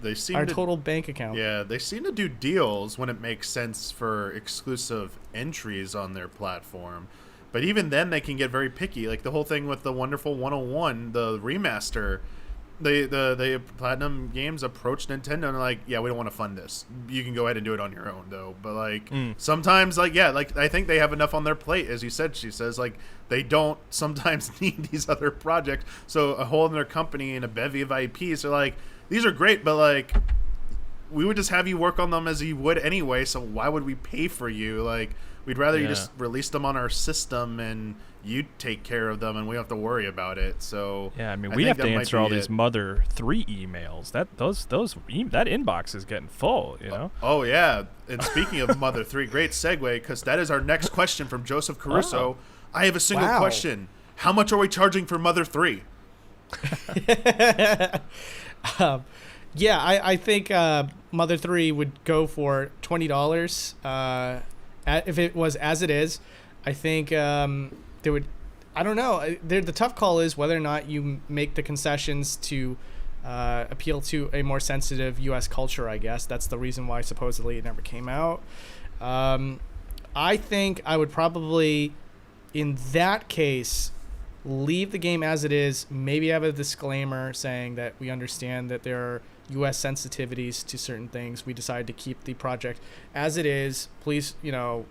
They seem our total bank account. Yeah, they seem to do deals when it makes sense for exclusive entries on their platform. But even then, they can get very picky. Like the whole thing with the Wonderful 101, the remaster, the Platinum Games approached Nintendo and like, yeah, we don't want to fund this. You can go ahead and do it on your own, though. But like sometimes, like like I think they have enough on their plate, as you said. She says like they don't sometimes need these other projects. So a whole other company and a bevy of IPs are like, these are great, but like we would just have you work on them as you would anyway. So why would we pay for you? Like we'd rather you just release them on our system and you take care of them, and we don't have to worry about it. So yeah, I mean, we have to answer all these Mother 3 emails. That inbox is getting full, you know. Oh yeah, and speaking of Mother 3, great segue, because that is our next question from Joseph Caruso. Oh. I have a single question: how much are we charging for Mother 3? I think Mother 3 would go for $20. If it was as it is, I think there would. I don't know. The tough call is whether or not you make the concessions to appeal to a more sensitive U.S. culture. I guess that's the reason why supposedly it never came out. I think I would probably, in that case, leave the game as it is, maybe have a disclaimer saying that we understand that there are U.S. sensitivities to certain things. We decided to keep the project as it is. Please, you know,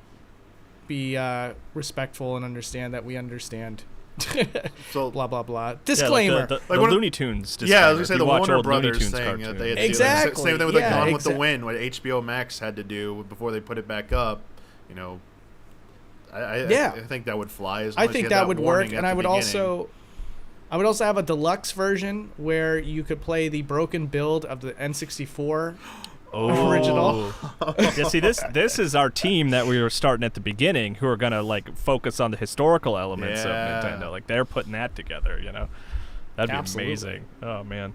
be respectful and understand that we understand. So blah, blah, blah. Disclaimer. Yeah, like the Looney Tunes disclaimer. Yeah, I was going to say the Warner Brothers thing that they had to exactly. do. Same thing with like Gone with the Wind, what HBO Max had to do before they put it back up, you know. I think that would fly as long as you had that would work, and I would also have a deluxe version where you could play the broken build of the N64 original. Yeah, see, this is our team that we were starting at the beginning, who are gonna like focus on the historical elements of Nintendo. Like they're putting that together, you know. That'd be amazing. Oh man.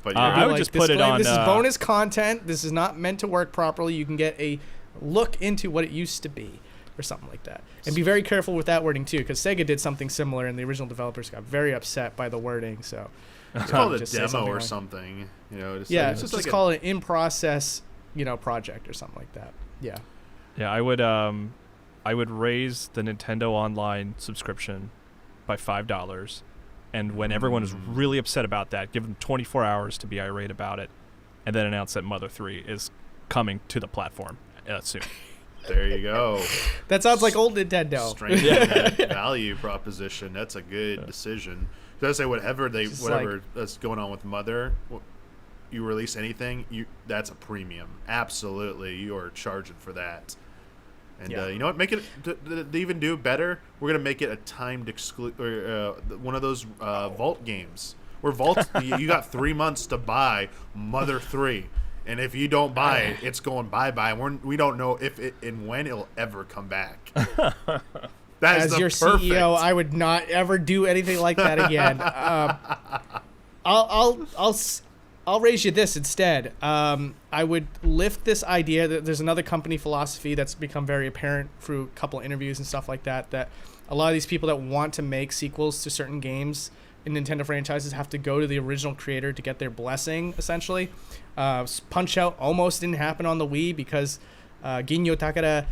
But I would just put it on. This is bonus content. This is not meant to work properly. You can get a look into what it used to be, or something like that. And be very careful with that wording too, because Sega did something similar, and the original developers got very upset by the wording. So it's called a demo or something, you know. Just call it an in-process, you know, project or something like that. Yeah. Yeah, I would raise the Nintendo Online subscription by $5, and when everyone is really upset about that, give them 24 hours to be irate about it, and then announce that Mother 3 is coming to the platform soon. There you go. That sounds like old Nintendo. Strength that value proposition. That's a good decision. So I say whatever that's going on with Mother, you release anything, that's a premium. Absolutely, you are charging for that. And you know what? Make it to even do better. We're gonna make it a timed one of those Vault games where Vault you got 3 months to buy Mother 3. And if you don't buy it, it's going bye-bye. And we don't know if it and when it'll ever come back. As your CEO, I would not ever do anything like that again. I'll raise you this instead. I would lift this idea that there's another company philosophy that's become very apparent through a couple of interviews and stuff like that, that a lot of these people that want to make sequels to certain games in Nintendo franchises have to go to the original creator to get their blessing, essentially. Punch-Out almost didn't happen on the Wii because Ginyo Takara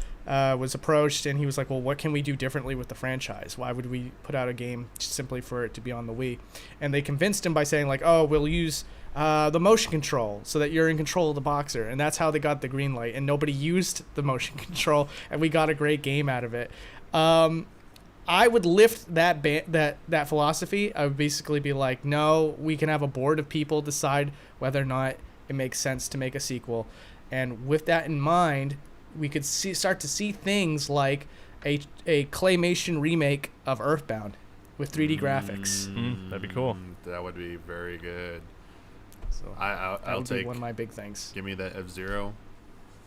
was approached and he was like, well, what can we do differently with the franchise? Why would we put out a game simply for it to be on the Wii? And they convinced him by saying like, oh, we'll use the motion control so that you're in control of the boxer. And that's how they got the green light. And nobody used the motion control, and we got a great game out of it. I would lift that philosophy. I would basically be like, no, we can have a board of people decide whether or not it makes sense to make a sequel. And with that in mind, we could start to see things like a claymation remake of Earthbound with 3D graphics. That'd be cool. That would be very good. So I'll take one of my big things. Give me that F-Zero.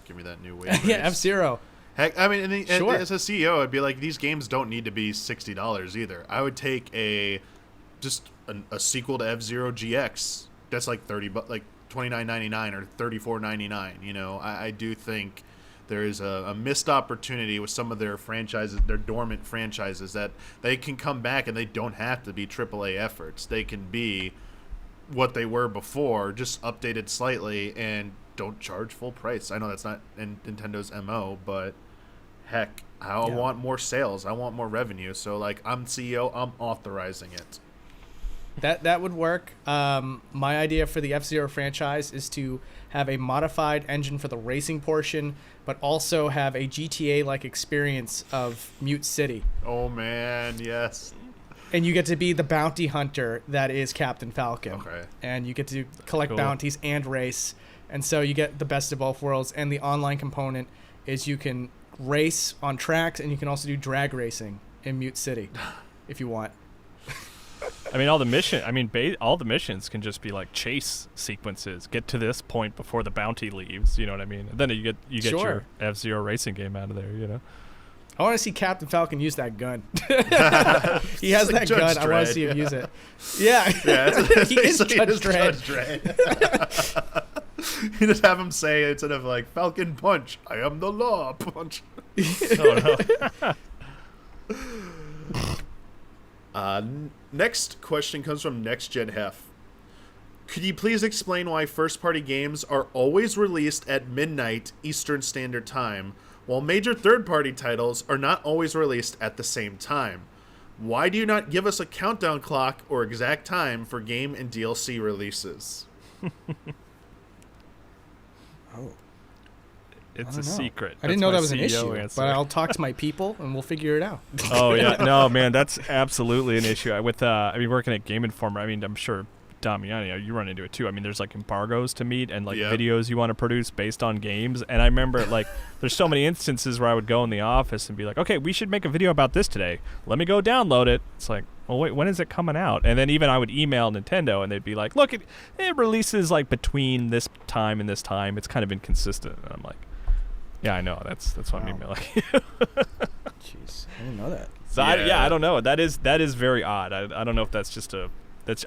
Give me that new Wave Yeah, Race. F-Zero. Heck, I mean, Sure. as a CEO, I'd be like, these games don't need to be $60 either. I would take a sequel to F-Zero GX that's like like $29.99 or $34.99. You know, I do think there is a missed opportunity with some of their franchises, their dormant franchises, that they can come back and they don't have to be AAA efforts. They can be what they were before, just updated slightly, and don't charge full price. I know that's not in Nintendo's MO, but heck, I want more sales. I want more revenue. So, like, I'm CEO, I'm authorizing it. That would work. My idea for the F-Zero franchise is to have a modified engine for the racing portion, but also have a GTA-like experience of Mute City. Oh, man, yes. And you get to be the bounty hunter that is Captain Falcon. Okay. And you get to collect bounties and race. And so you get the best of both worlds. And the online component is you can race on tracks, and you can also do drag racing in Mute City if you want. I mean, all the missions can just be like chase sequences. Get to this point before the bounty leaves. You know what I mean? And then you get Sure. your F-Zero racing game out of there. You know. I want to see Captain Falcon use that gun. He has like that Judge gun. I want Dredd, to see him yeah. use it. Yeah. He is Judge Dredd. You just have him say, instead of like Falcon Punch, I am the law. Punch. Oh no. Next question comes from Next Gen Hef. Could you please explain why first-party games are always released at midnight Eastern Standard Time, while major third-party titles are not always released at the same time? Why do you not give us a countdown clock or exact time for game and DLC releases? It's a secret. I didn't know that was an That's my issue, CEO answer. but I'll talk to my people and we'll figure it out. Oh yeah, no man, that's absolutely an issue. Working at Game Informer, I mean, I'm sure Damiani, you run into it too. I mean, there's like embargoes to meet and like videos you want to produce based on games. And I remember like there's so many instances where I would go in the office and be like, okay, we should make a video about this today. Let me go download it. It's like, well, wait, when is it coming out? And then even I would email Nintendo and they'd be like, look, it releases like between this time and this time. It's kind of inconsistent. And I'm like, yeah, I know. That's what I'm emailing you. Jeez, I didn't know that. So I don't know. That is very odd. I don't know if that's just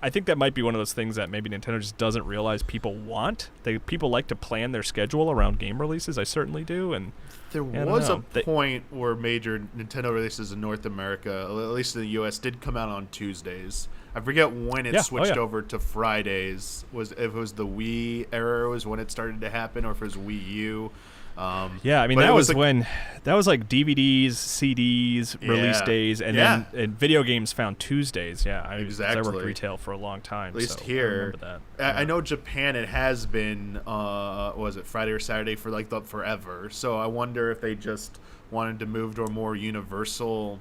I think that might be one of those things that maybe Nintendo just doesn't realize people want. People like to plan their schedule around game releases. I certainly do. And there was a point where major Nintendo releases in North America, at least in the U.S., did come out on Tuesdays. I forget when it switched over to Fridays. If it was the Wii era was when it started to happen, or if it was Wii U. I mean, that was like DVDs, CDs, release days, and then video games found Tuesdays. Yeah, exactly. I worked retail for a long time. At least so here, I remember that. I know Japan. It has been, was it Friday or Saturday for like forever? So I wonder if they just wanted to move to a more universal.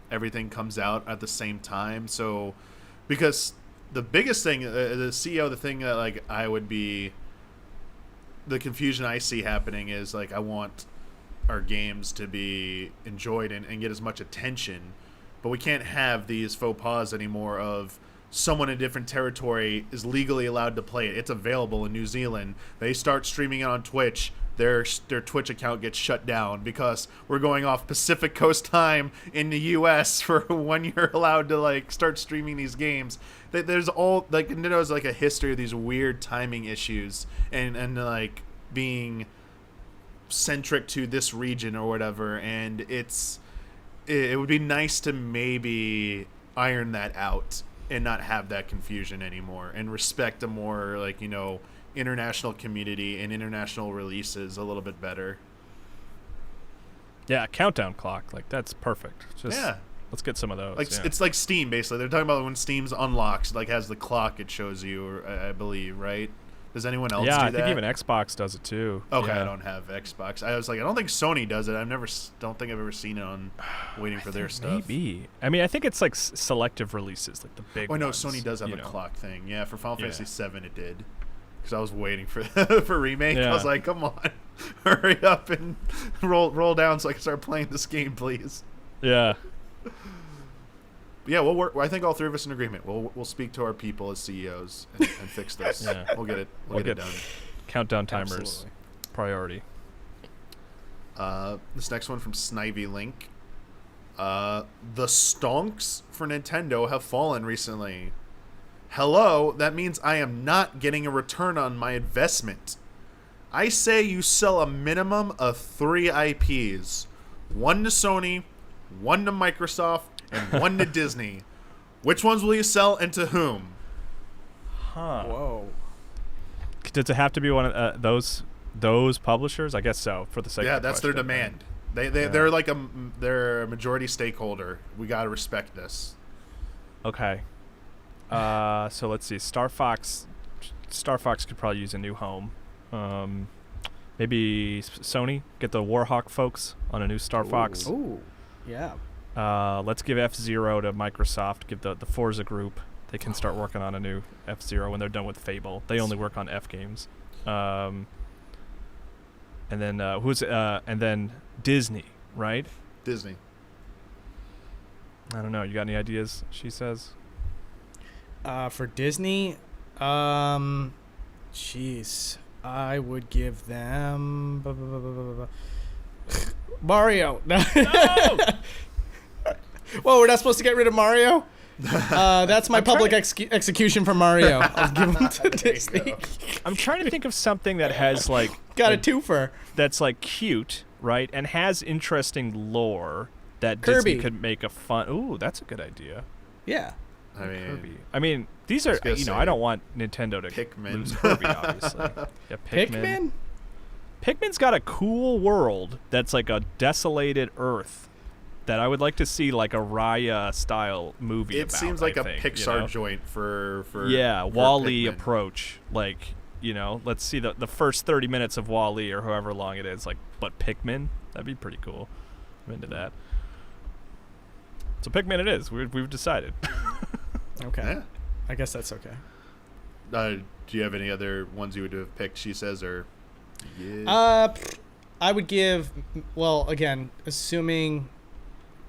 Everything comes out at the same time. So, because the biggest thing, the CEO, the thing that like I would be. The confusion I see happening is like I want our games to be enjoyed and get as much attention, but we can't have these faux pas anymore of someone in a different territory is legally allowed to play it. It's available in New Zealand. They start streaming it on Twitch. their Twitch account gets shut down because we're going off Pacific Coast time in the U.S. for when you're allowed to like start streaming these games. There's all like Nintendo's like a history of these weird timing issues and like being centric to this region or whatever, and it would be nice to maybe iron that out and not have that confusion anymore and respect a more like, you know, international community and international releases a little bit better. Yeah, countdown clock, like that's perfect. Just let's get some of those. Like it's like Steam basically. They're talking about when Steam's unlocks, like has the clock it shows you, or I believe, right? Does anyone else do that? Yeah, I think even Xbox does it too. Okay, yeah. I don't have Xbox. I was like, I don't think Sony does it. Don't think I've ever seen it on waiting for their stuff. Maybe. I mean, I think it's like selective releases, like the big Oh no, ones, Sony does have a know. clock thing. Yeah, for Final Fantasy VII it did. Because I was waiting for for remake. Yeah. I was like, come on, hurry up and roll down so I can start playing this game, please. Yeah. Yeah, I think all three of us in agreement. We'll speak to our people as CEOs and fix this. Yeah. We'll get it. We'll get it done. Countdown timers. Absolutely. Priority. This next one from Snivy Link. The stonks for Nintendo have fallen recently. Hello, that means I am not getting a return on my investment. I say you sell a minimum of 3 IPs. 1 to Sony, 1 to Microsoft, and 1 to Disney. Which ones will you sell and to whom? Huh. Whoa. Does it have to be one of those publishers? I guess so. For the sake Yeah, of the that's their question. demand. They're like they're a majority stakeholder. We gotta respect this. Okay. So let's see. Star Fox could probably use a new home. Maybe Sony get the Warhawk folks on a new Star Fox. Ooh. Yeah. Let's give F-Zero to Microsoft. Give the Forza group. They can start working on a new F-Zero when they're done with Fable. They only work on F games. And then Disney, right? Disney. I don't know. You got any ideas? She says. For Disney, jeez, I would give them Mario. No. Whoa, we're not supposed to get rid of Mario? That's my public execution for Mario. I'll give them to Disney. I'm trying to think of something that has like Got a twofer. that's like cute, right, and has interesting lore that Kirby. Disney could make a fun. Ooh, that's a good idea. Yeah. I mean, Kirby. I mean, these are gonna I don't say want Nintendo to Pikmin. lose Kirby, obviously. Yeah, Pikmin? Pikmin's got a cool world that's like a desolated Earth that I would like to see like a Raya style movie. it about, seems like I a think, Pixar you know? joint for Yeah, for Wall-E Pikmin. approach. Like, you know, let's see the first 30 minutes of Wall-E or however long it is. Like, but Pikmin, that'd be pretty cool. I'm into that. So Pikmin it is. We've decided. Okay. Yeah. I guess that's okay. Do you have any other ones you would have picked? She says, or I would give, well, again, assuming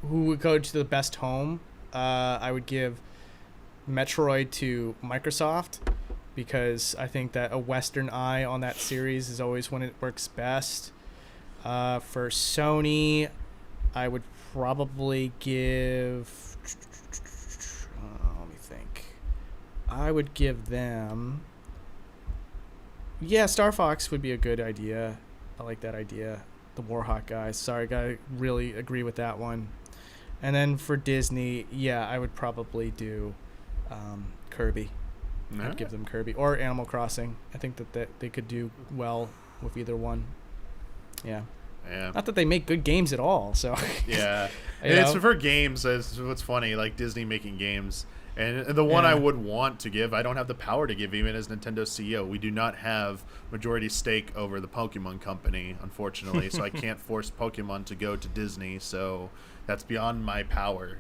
who would go to the best home, I would give Metroid to Microsoft because I think that a Western eye on that series is always when it works best. For Sony, I would probably give, let me think. I would give them, yeah, Star Fox would be a good idea. I like that idea. The Warhawk guys. Sorry, gotta really agree with that one. And then for Disney, yeah, I would probably do Kirby. I'd give them Kirby or Animal Crossing. I think that they could do well with either one. Yeah. Yeah. Not that they make good games at all. So. Yeah. You And it's know? for games. It's what's funny, like Disney making games. And the one Yeah. I would want to give, I don't have the power to give even as Nintendo CEO. We do not have majority stake over the Pokemon company, unfortunately. So I can't force Pokemon to go to Disney. So that's beyond my power.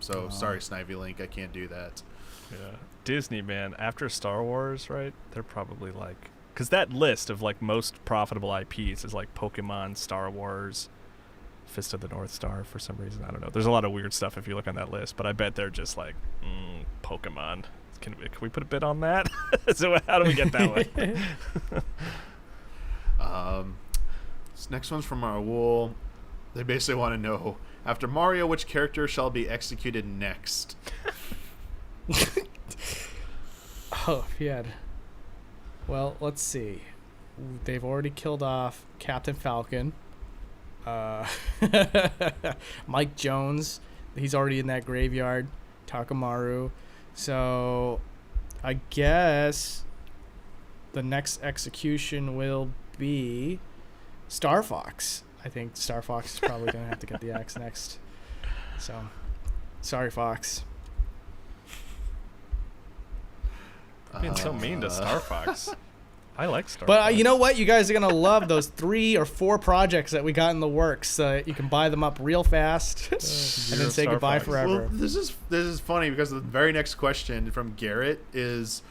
Sorry, Snivy Link, I can't do that. Yeah. Disney, man, after Star Wars, right? They're probably like, because that list of like most profitable IPs is like Pokemon, Star Wars, Fist of the North Star for some reason. I don't know. There's a lot of weird stuff if you look on that list, but I bet they're just like, Pokemon. Can we put a bid on that? So how do we get that one? This next one's from Raul. They basically want to know, after Mario, which character shall be executed next? Oh, yeah. Well, let's see. They've already killed off Captain Falcon. Mike Jones, he's already in that graveyard. Takamaru. So, I guess the next execution will be Star Fox. I think Star Fox is probably going to have to get the axe next. So, sorry, Fox. Being so mean to Star Fox. I like Star But Fox. you know what? You guys are going to love those 3 or 4 projects that we got in the works. So you can buy them up real fast and then say Star goodbye Fox. forever. Well, this is funny because the very next question from Garrett is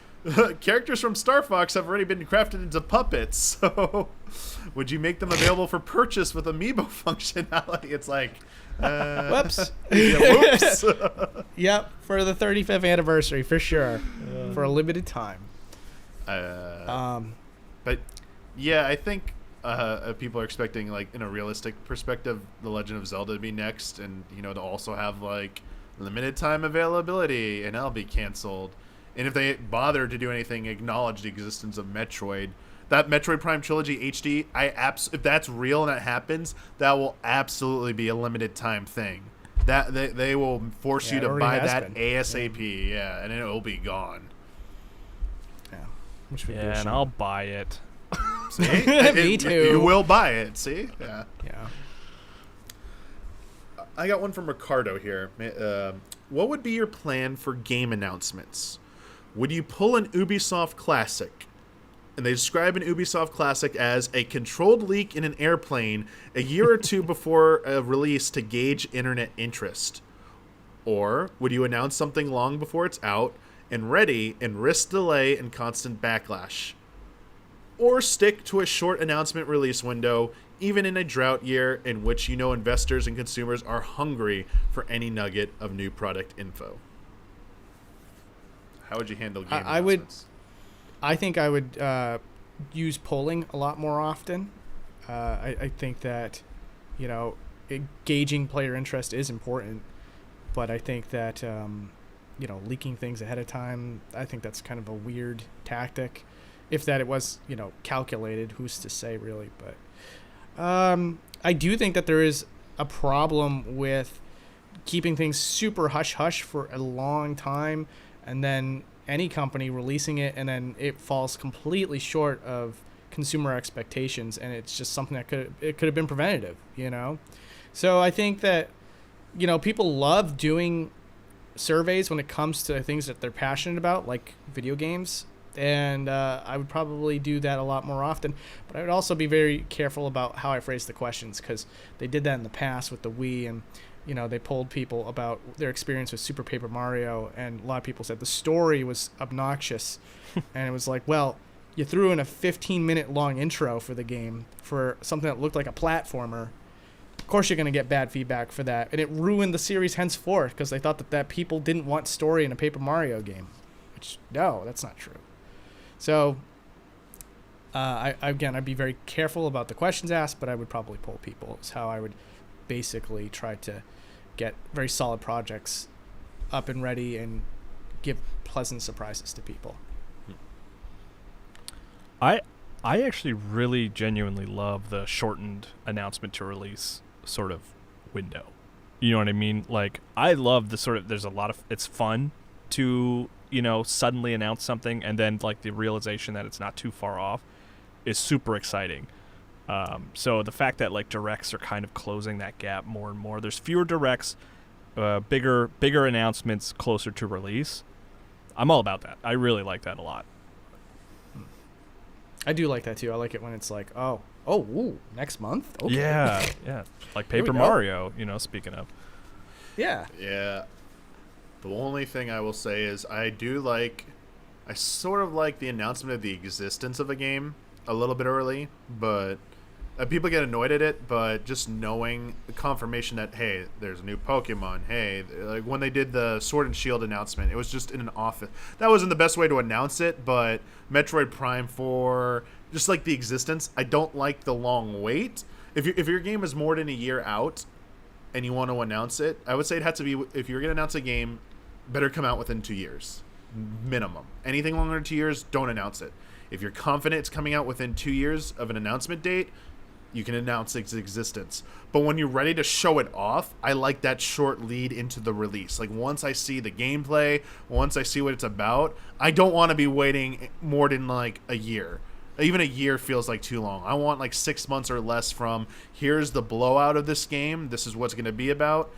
characters from Star Fox have already been crafted into puppets. So would you make them available for purchase with amiibo functionality? It's like Whoops. yeah, whoops. Yep, for the 35th anniversary, for sure. For a limited time. But yeah, I think people are expecting, like, in a realistic perspective, The Legend of Zelda to be next, and to also have like limited time availability, and that'll be canceled. And if they bother to do anything, acknowledge the existence of Metroid. That Metroid Prime Trilogy HD, if that's real and that happens, that will absolutely be a limited time thing. That they will force you to buy that ASAP, yeah, and it will be gone. Yeah, which would be a and shame. I'll buy it. See? Me too. You will buy it. See? Yeah. Yeah. I got one from Ricardo here. What would be your plan for game announcements? Would you pull an Ubisoft classic? And they describe an Ubisoft classic as a controlled leak in an airplane a year or two before a release to gauge internet interest. Or would you announce something long before it's out and ready and risk delay and constant backlash? Or stick to a short announcement release window, even in a drought year in which investors and consumers are hungry for any nugget of new product info? How would you handle game announcements? I think I would use polling a lot more often. I think that, gauging player interest is important, but I think that, leaking things ahead of time, I think that's kind of a weird tactic. If that it was, calculated, who's to say really? But I do think that there is a problem with keeping things super hush-hush for a long time, and then any company releasing it, and then it falls completely short of consumer expectations, and it's just something that could have been preventative, So I think that, people love doing surveys when it comes to things that they're passionate about, like video games, and I would probably do that a lot more often. But I would also be very careful about how I phrase the questions, because they did that in the past with the Wii, and they polled people about their experience with Super Paper Mario, and a lot of people said the story was obnoxious. And it was like, well, you threw in a 15-minute long intro for the game for something that looked like a platformer. Of course you're going to get bad feedback for that. And it ruined the series henceforth, because they thought that people didn't want story in a Paper Mario game. Which, no, that's not true. So, I'd be very careful about the questions asked, but I would probably poll people. Is how I would basically try to get very solid projects up and ready and give pleasant surprises to people. I actually really genuinely love the shortened announcement to release sort of window. You know what I mean? Like, I love the sort of, there's a lot of, it's fun to, suddenly announce something, and then like the realization that it's not too far off is super exciting. So the fact that like directs are kind of closing that gap more and more. There's fewer directs, bigger announcements closer to release. I'm all about that. I really like that a lot. I do like that too. I like it when it's like, ooh, next month? Okay. Yeah. Like Paper go. Mario, speaking of. Yeah. Yeah. The only thing I will say is I sort of like the announcement of the existence of a game a little bit early, but people get annoyed at it, but just knowing the confirmation that, hey, there's a new Pokemon, hey, like when they did the Sword and Shield announcement, it was just in an office. That wasn't the best way to announce it, but Metroid Prime 4, just like the existence. I don't like the long wait. If your game is more than a year out and you want to announce it, I would say it had to be, if you're going to announce a game, better come out within 2 years. Minimum. Anything longer than 2 years, don't announce it. If you're confident it's coming out within 2 years of an announcement date, you can announce its existence. But when you're ready to show it off, I like that short lead into the release. Like, once I see the gameplay, once I see what it's about, I don't want to be waiting more than like a year. Even a year feels like too long. I want like 6 months or less from, here's the blowout of this game, this is what's going to be about.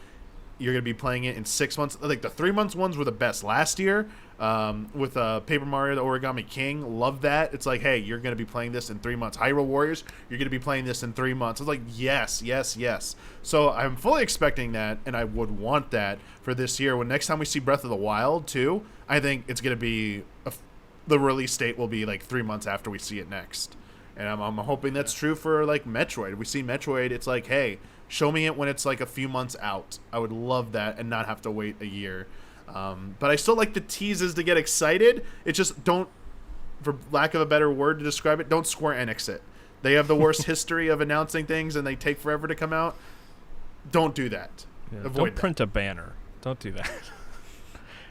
You're going to be playing it in 6 months. Like, the 3 months ones were the best last year with Paper Mario, the Origami King. Love that. It's like, hey, you're going to be playing this in 3 months. Hyrule Warriors, you're going to be playing this in 3 months. It's like, yes, yes, yes. So I'm fully expecting that, and I would want that for this year. When next time we see Breath of the Wild, too, I think it's going to be, the release date will be like 3 months after we see it next. And I'm hoping that's true for, like, Metroid. We see Metroid, it's like, hey, show me it when it's like a few months out. I would love that and not have to wait a year. But I still like the teases to get excited. It just don't, for lack of a better word to describe it, don't Square Enix it. They have the worst history of announcing things and they take forever to come out. Don't do that. Yeah, Avoid don't that. print a banner. Don't do that.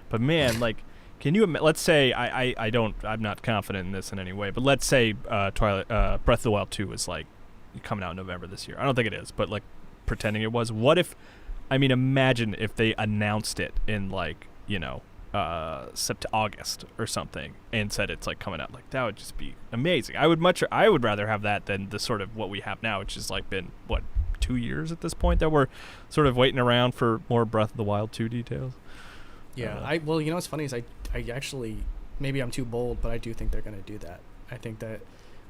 But man, like, can you? Let's say I'm not confident in this in any way. But let's say Breath of the Wild 2 is like coming out in November this year. I don't think it is, but like pretending it was. What if? I mean, imagine if they announced it in like August or something and said it's like coming out. Like, that would just be amazing. I would rather have that than the sort of what we have now, which is like been 2 years at this point that we're sort of waiting around for more Breath of the Wild 2 details. Yeah, well, you know what's funny is I actually, maybe I'm too bold, but I do think they're going to do that. I think that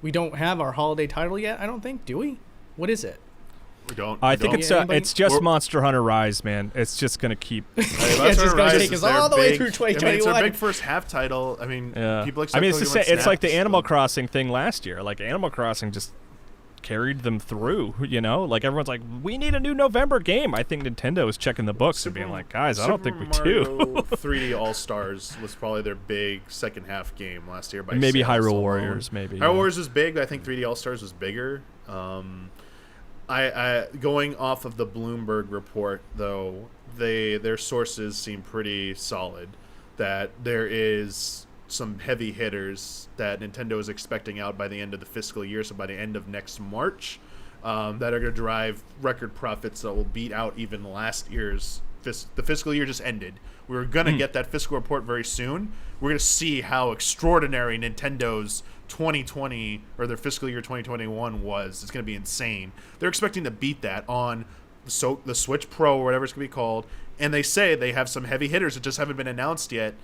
we don't have our holiday title yet, I don't think. Do we? What is it? We don't. I think it's just Monster Hunter Rise, man. It's just going to keep... It's just going to take us all the way through 2021. I mean, it's their big first half title. I mean, people expect it's like the Animal Crossing thing last year. Like, Animal Crossing just carried them through, you know? Like, everyone's like, we need a new November game. I think Nintendo was checking the books and being like, guys, I don't think we do. 3D All-Stars was probably their big second half game last year. By maybe sales Hyrule alone. Warriors, maybe. Hyrule Warriors was big, but I think 3D All-Stars was bigger. I going off of the Bloomberg report, though, their sources seem pretty solid, that there is some heavy hitters that Nintendo is expecting out by the end of the fiscal year, so by the end of next March, that are going to drive record profits that will beat out even last year's the fiscal year just ended. We were going to get that fiscal report very soon. We're going to see how extraordinary Nintendo's 2020 or their fiscal year 2021 was. It's going to be insane. They're expecting to beat that on the Switch Pro or whatever it's going to be called, and they say they have some heavy hitters that just haven't been announced yet.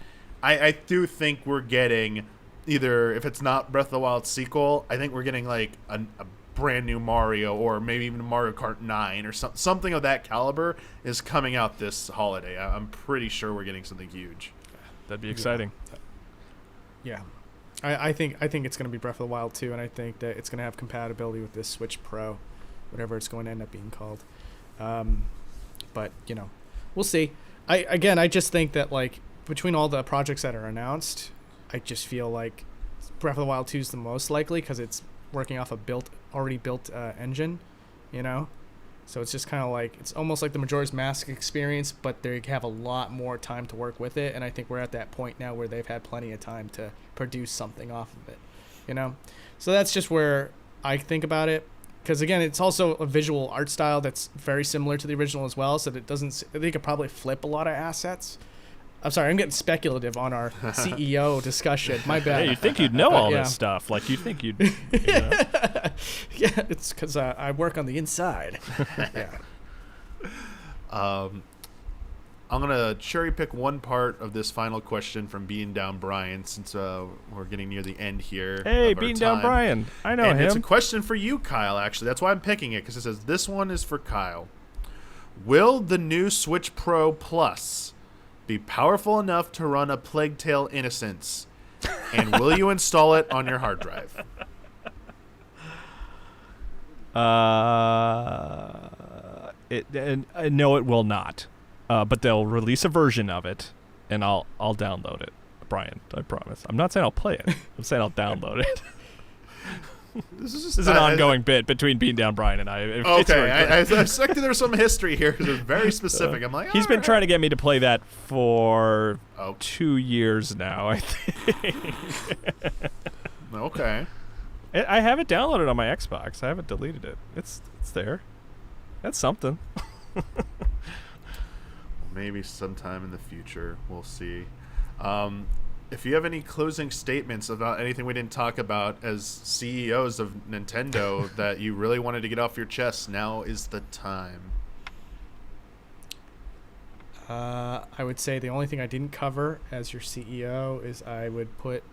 I do think we're getting either, if it's not Breath of the Wild sequel, I think we're getting like a brand new Mario or maybe even Mario Kart 9 or something of that caliber is coming out this holiday. I'm pretty sure we're getting something huge. That'd be exciting. Yeah. I think it's going to be Breath of the Wild 2, and I think that it's going to have compatibility with this Switch Pro, whatever it's going to end up being called. But, you know, we'll see. I just think that, like, between all the projects that are announced, I just feel like Breath of the Wild 2 is the most likely because it's working off a already built engine, you know? So it's just kind of like, it's almost like the Majora's Mask experience, but they have a lot more time to work with it, and I think we're at that point now where they've had plenty of time to produce something off of it, you know? So that's just where I think about it, because again, it's also a visual art style that's very similar to the original as well, so that they could probably flip a lot of assets. I'm sorry, I'm getting speculative on our CEO discussion. My bad. Hey, you'd think you'd know all this stuff. Like, you'd think you'd... You know. Yeah, it's because I work on the inside. Yeah. I'm going to cherry pick one part of this final question from Beating Down Brian, since we're getting near the end here. Hey, Beating Down Brian. I know him. It's a question for you, Kyle, actually. That's why I'm picking it, because it says, this one is for Kyle. Will the new Switch Pro Plus be powerful enough to run a Plague Tale Innocence? And will you install it on your hard drive? No, it will not. But they'll release a version of it, and I'll download it. Brian, I promise. I'm not saying I'll play it. I'm saying I'll download it. This is This is an ongoing bit between Bean Down Brian and I. Okay, I suspected there was some history here because it's very specific. I'm like, he's been trying to get me to play that for 2 2 years now, I think. Okay. I have it downloaded on my Xbox. I haven't deleted it. It's there. That's something. Maybe sometime in the future, we'll see. If you have any closing statements about anything we didn't talk about as CEOs of Nintendo that you really wanted to get off your chest, now is the time. I would say the only thing I didn't cover as your CEO is I would put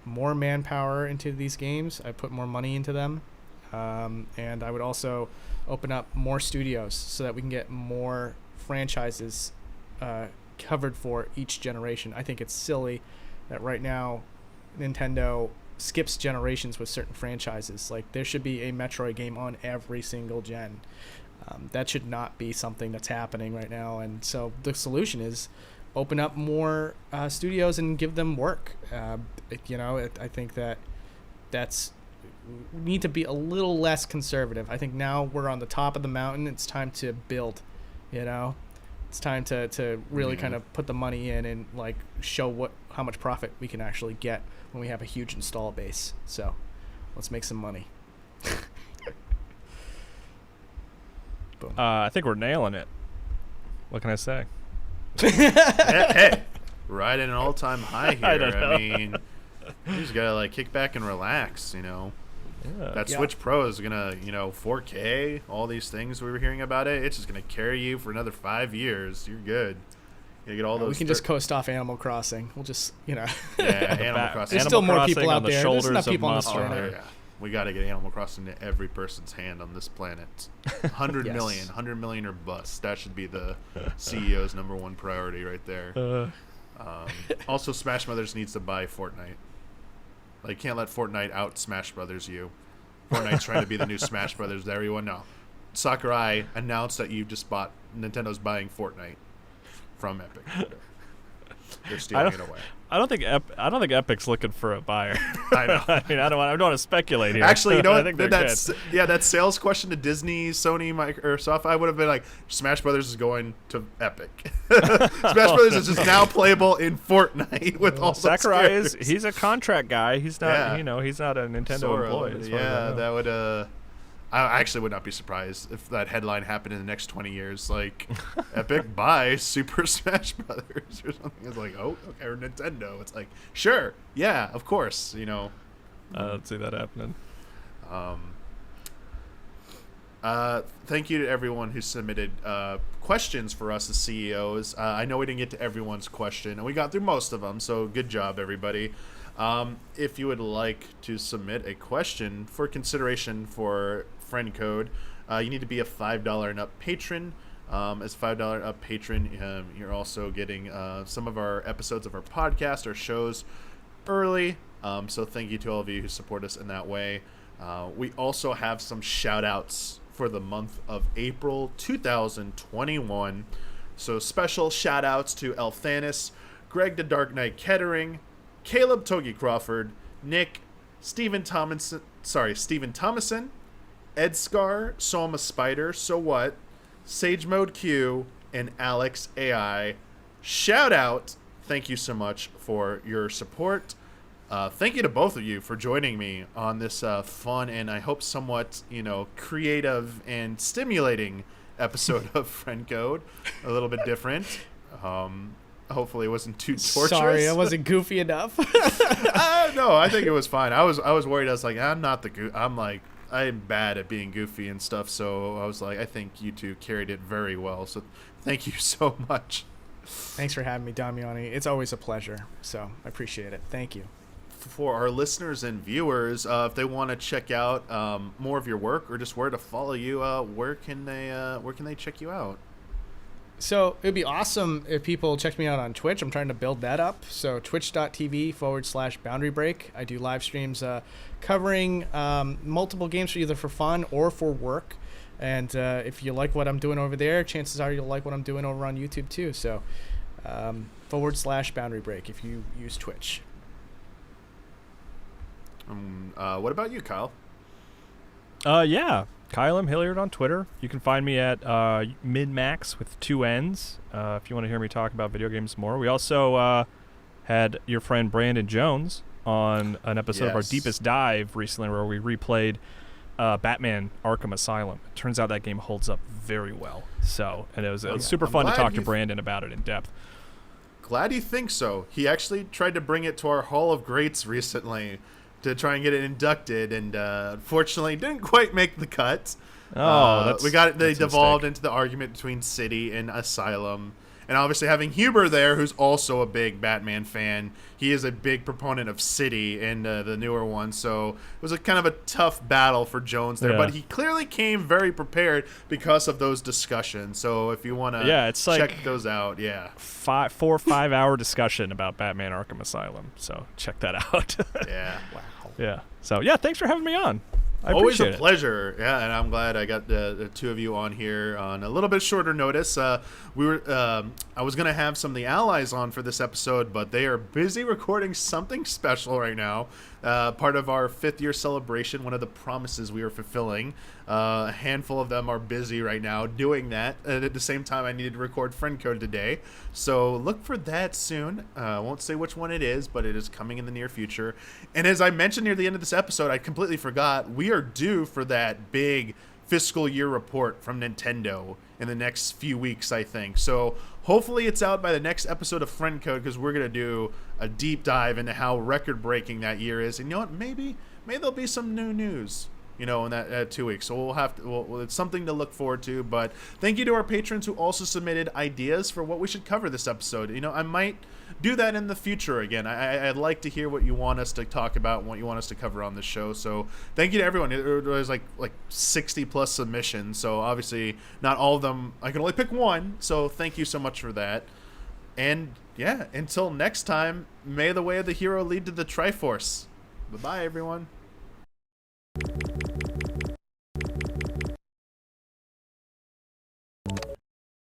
more manpower into these games. I put more money into them. And I would also open up more studios so that we can get more franchises covered for each generation. I think it's silly that right now Nintendo skips generations with certain franchises. Like, there should be a Metroid game on every single gen. That should not be something that's happening right now. And so the solution is open up more studios and give them work. I think that's we need to be a little less conservative. I think now we're on the top of the mountain. It's time to build, It's time to really kind of put the money in and like show how much profit we can actually get when we have a huge install base. So let's make some money. Boom. I think we're nailing it. What can I say? Hey, right at an all-time high here. I don't know. I mean, you just gotta like kick back and relax, Yeah. That Switch Pro is gonna, 4K, all these things we were hearing about it. It's just gonna carry you for another 5 years. You're good. You get all those. We can just coast off Animal Crossing. We'll just, Yeah, Animal Crossing. There's still more Crossing people on out the there. There's shoulders enough of people on this Monster planet. Yeah. We got to get Animal Crossing to every person's hand on this planet. 100 Yes. million, 100 million or bust. That should be the CEO's number one priority right there. Also, Smash Brothers needs to buy Fortnite. Like, you can't let Fortnite out Smash Brothers you. Fortnite's trying to be the new Smash Brothers. There everyone know. Sakurai announced that you just bought Nintendo's buying Fortnite from Epic. They're stealing it away. I don't think Epic's looking for a buyer. I know. I mean, I don't want to speculate here. Actually, you know I what? think they're good. That sales question to Disney, Sony, Microsoft, I would have been like, Smash Brothers is going to Epic. Smash Brothers is just now playable in Fortnite with all Sakurai those he's a contract guy. He's not, Yeah. He's not a Nintendo Sort of, employee. as far as I yeah, know. that would. I actually would not be surprised if that headline happened in the next 20 years. Like, Epic buys Super Smash Brothers or something. It's like, oh, okay, or Nintendo. It's like, sure, yeah, of course, I don't see that happening. Thank you to everyone who submitted questions for us as CEOs. I know we didn't get to everyone's question, and we got through most of them, so good job, everybody. If you would like to submit a question for consideration for Friend Code, you need to be a $5 and up patron. As $5 up patron, you're also getting some of our episodes of our podcast or shows early. So thank you to all of you who support us in that way. We also have some shout outs for the month of April 2021. So special shout outs to Elthanis, Greg the Dark Knight Kettering, Caleb Togi Crawford, Nick, Stephen Thomason, Ed Scar, Soma Spider, So What, Sage Mode Q, and Alex AI. Shout out. Thank you so much for your support. Thank you to both of you for joining me on this fun and I hope somewhat, creative and stimulating episode of Friend Code. A little bit different. Hopefully it wasn't too torturous. Sorry, I wasn't goofy enough. No, I think it was fine. I was worried. I was like, I'm not the I'm bad at being goofy and stuff. So I was like, I think you two carried it very well. So thank you so much. Thanks for having me, Damiani. It's always a pleasure. So I appreciate it. Thank you. For our listeners and viewers, if they want to check out more of your work or just where to follow you, where can they check you out? So it'd be awesome if people checked me out on Twitch. I'm trying to build that up. So twitch.tv/BoundaryBreak. I do live streams covering multiple games either for fun or for work. And if you like what I'm doing over there, chances are you'll like what I'm doing over on YouTube too. So /BoundaryBreak if you use Twitch. What about you, Kyle? Yeah, Kyle M. Hilliard on Twitter. You can find me at MinnMax with 2 N's if you want to hear me talk about video games more. We also had your friend Brandon Jones on an episode of our Deepest Dive recently where we replayed Batman Arkham Asylum. It turns out that game holds up very well. And it was super fun to talk to Brandon about it in depth. Glad you think so. He actually tried to bring it to our Hall of Greats recently to try and get it inducted, and unfortunately didn't quite make the cut. They devolved into the argument between City and Asylum. And obviously having Huber there, who's also a big Batman fan, he is a big proponent of City and the newer one. So it was a kind of a tough battle for Jones there. Yeah. But he clearly came very prepared because of those discussions. So if you want to check those out, 4 or 5 hour discussion about Batman Arkham Asylum. So check that out. Yeah. Wow. Yeah. So, thanks for having me on. Always a pleasure. Yeah, and I'm glad I got the two of you on here on a little bit shorter notice. I was going to have some of the allies on for this episode, but they are busy recording something special right now. Part of our 5th year celebration, one of the promises we are fulfilling. A handful of them are busy right now doing that. And at the same time, I needed to record friend code today. So look for that soon. I won't say which one it is, but it is coming in the near future. And as I mentioned near the end of this episode, I completely forgot, we are due for that big fiscal year report from Nintendo in the next few weeks, I think. So hopefully it's out by the next episode of Friend Code, because we're going to do a deep dive into how record-breaking that year is. And you know what? Maybe there'll be some new news, in that 2 weeks. So it's something to look forward to. But thank you to our patrons who also submitted ideas for what we should cover this episode. I might do that in the future again. I'd like to hear what you want us to talk about and what you want us to cover on the show. So thank you to everyone. It was like 60 plus submissions. So obviously not all of them. I can only pick one. So thank you so much for that. And until next time, may the way of the hero lead to the Triforce. Bye-bye, everyone.